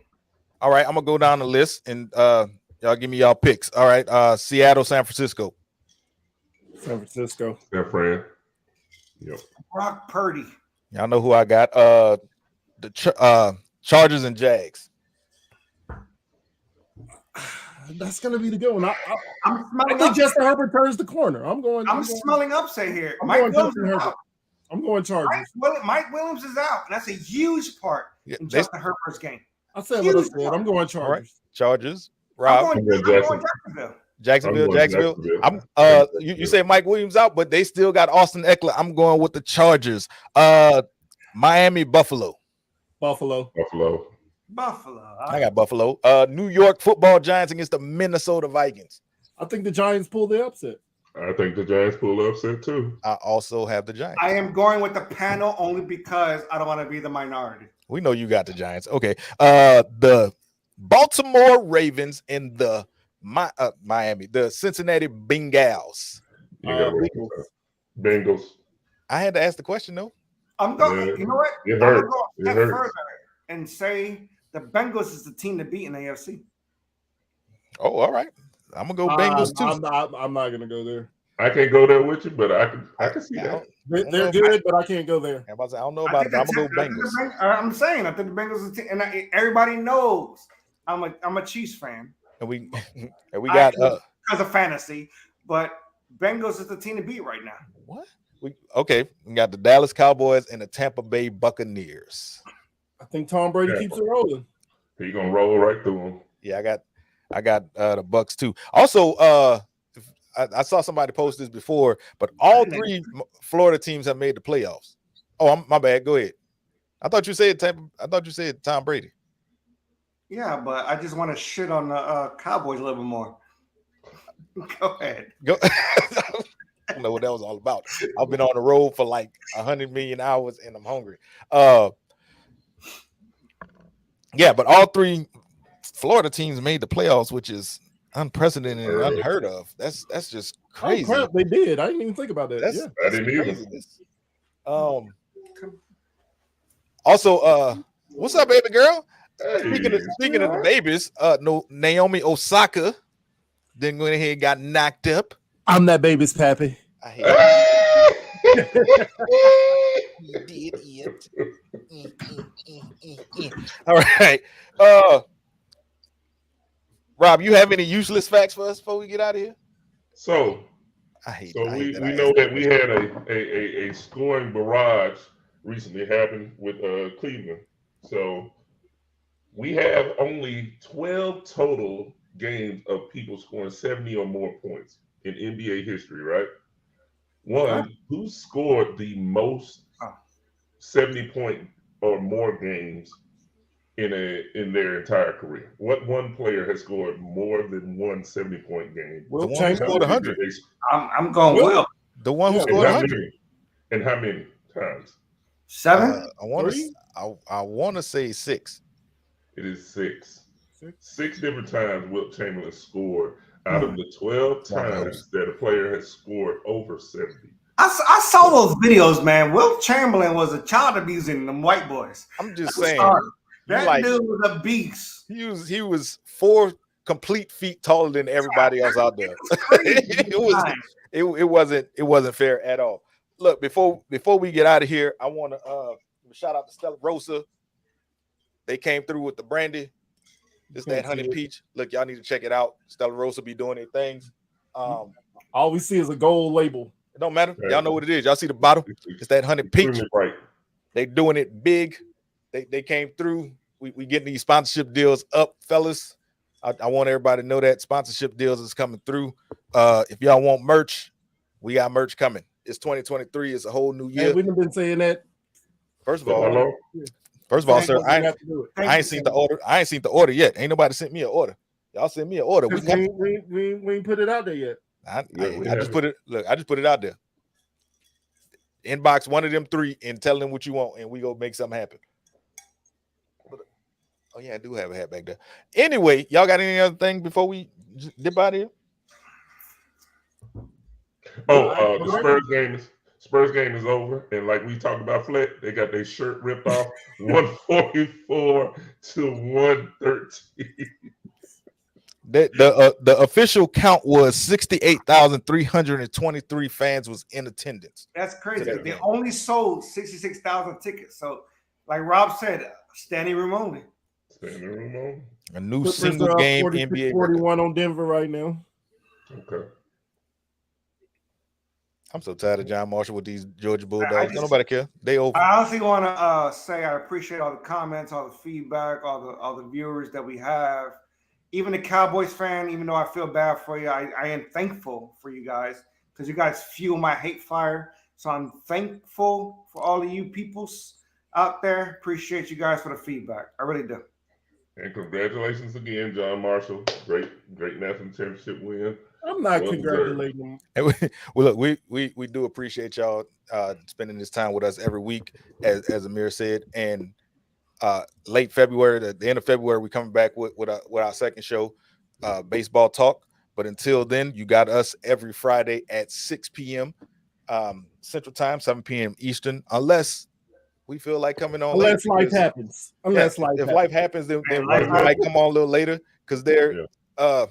All right, I'm gonna go down the list and y'all give me y'all picks. All right, Seattle, San Francisco. San Francisco. San Fran. Yep. Brock Purdy. Y'all know who I got. Chargers and Jags. That's gonna be the good one. I'm I smelling think up. Justin Herbert turns the corner. I'm going Smelling upset here. I'm Mike going Williams Justin is Herbert. out. I'm going Chargers. Mike Williams is out, and that's a huge part Yeah, in Justin Herbert's game. I said what I Huge said. part. I'm going Chargers. All right, Chargers. Rob, I'm going Jacksonville. Jacksonville. You say Mike Williams out, but they still got Austin Eckler. I'm going with the Chargers. Miami, Buffalo. Buffalo. I got Buffalo. New York Football Giants against the Minnesota Vikings. I think the Giants pull the upset. I think the Giants pull the upset too. I also have the Giants. I am going with the panel only because I don't want to be the minority. We know you got the Giants. Okay. The Baltimore Ravens and the Miami, the Cincinnati Bengals. Bengals. I had to ask the question though. I'm going. Yeah. You know what? It I'm hurts. going to It go hurts. further and say the Bengals is the team to beat in the AFC. Oh, all right. I'm gonna go Bengals too. I'm not gonna go there. I can't go there with you, but I can see I that. don't- They're good, but I can't go there. I don't know about it, but I'm gonna go Bengals. I'm saying I think the Bengals is the team, and everybody knows I'm a Chiefs fan And we got because of fantasy, but Bengals is the team to beat right now. what? We got the Dallas Cowboys and the Tampa Bay Buccaneers. I think Tom Brady keeps it rolling. He's gonna roll right through them. Yeah, I got the Bucks too. Also, I saw somebody post this before, but all three Florida teams have made the playoffs. Oh, my bad. Go ahead. I thought you said Tom Brady. Yeah, but I just want to shit on the Cowboys a little bit more. Go ahead. Go. I don't know what that was all about. I've been on the road for like 100 million hours and I'm hungry. Yeah, but all three Florida teams made the playoffs, which is unprecedented and unheard of. That's just crazy. Oh, crap, they did. I didn't even think about that. That's I didn't either. craziness. Also, what's up, baby girl? Speaking of the babies, Naomi Osaka then went ahead and got knocked up. I'm that baby's pappy. I hate it. He did it. All right. Rob, you have any useless facts for us before we get out of here? So I we know that we had a scoring barrage recently happened with Cleveland. So we have only 12 total games of people scoring 70 or more points in NBA history, right? One, who scored the most 70-point or more games in their entire career? What one player has scored more than one 70-point game? Will Chamberlain scored 100. I'm going Will. The one who Yeah, scored 100. And how many times? 7? I want to say 6. It is 6. 6 different times Wilt Chamberlain scored out of the 12 times that a player has scored over 70. I saw those videos, man. Wilt Chamberlain was a child abusing them white boys. I'm just saying. That dude was a beast. He was 4 complete feet taller than everybody else out there. It wasn't fair at all. Look, before we get out of here, I want to shout out to Stella Rosa. They came through with the brandy. This that honey peach. Look, y'all need to check it out. Stella Rosa be doing their things. All we see is a gold label. It don't matter. Y'all know what it is. Y'all see the bottle? It's that honey peach. Right. They doing it big. They came through. We getting these sponsorship deals up, fellas. I want everybody to know that sponsorship deals is coming through. If y'all want merch, we got merch coming. It's 2023. It's a whole new year. Hey, we've been saying that. First of all, sir, I ain't seen the order. I ain't seen the order yet. Ain't nobody sent me an order. Y'all sent me an order. We ain't put it out there yet. I just put it. Look, I just put it out there. Inbox one of them 3 and tell them what you want, and we go make something happen. Oh yeah, I do have a hat back there. Anyway, y'all got any other thing before we dip out of here? The Spurs game is over, and like we talked about, Fleck, they got their shirt ripped off, 144 to 113. The official count was 68,323 fans was in attendance. That's crazy. Today, They man. only sold 66,000 tickets. So, like Rob said, standing room only. Standing room on. A new Clippers single are up game 46, NBA record. 41 on Denver right now. Okay. I'm so tired of John Marshall with these Georgia I Bulldogs. just- Don't nobody care. They over. I honestly want to say I appreciate all the comments, all the feedback, all the viewers that we have. Even the Cowboys fan, even though I feel bad for you, I am thankful for you guys because you guys fuel my hate fire. So I'm thankful for all of you peoples out there. Appreciate you guys for the feedback. I really do. And congratulations again, John Marshall. Great national championship win. I'm not Well congratulating them. And well, look, we do appreciate y'all spending this time with us every week, as Amir said. And late February, at the end of February, we coming back with our second show, Baseball Talk. But until then, you got us every Friday at 6 p.m. Central Time, 7 p.m. Eastern, unless we feel like coming on. Unless later, life because- happens. if life happens, then we life might come on a little later because Yeah.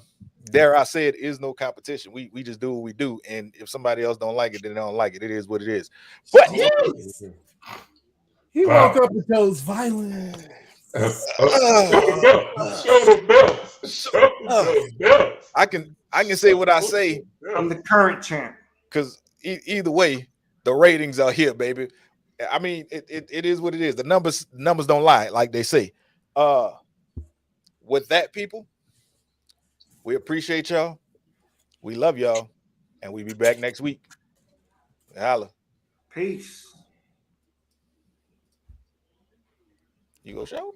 dare I say it, is no competition. We just do what we do, and if somebody else don't like it, then they don't like it. It is what it is. But Yes. He Wow. woke up and chose violence. Show the belt. I can say what I say I'm the current champ. because either way, the ratings are here, baby. I mean, it is what it is. The numbers don't lie, like they say. With that, people, we appreciate y'all. We love y'all, and we'll be back next week. Holla. Peace. You go show?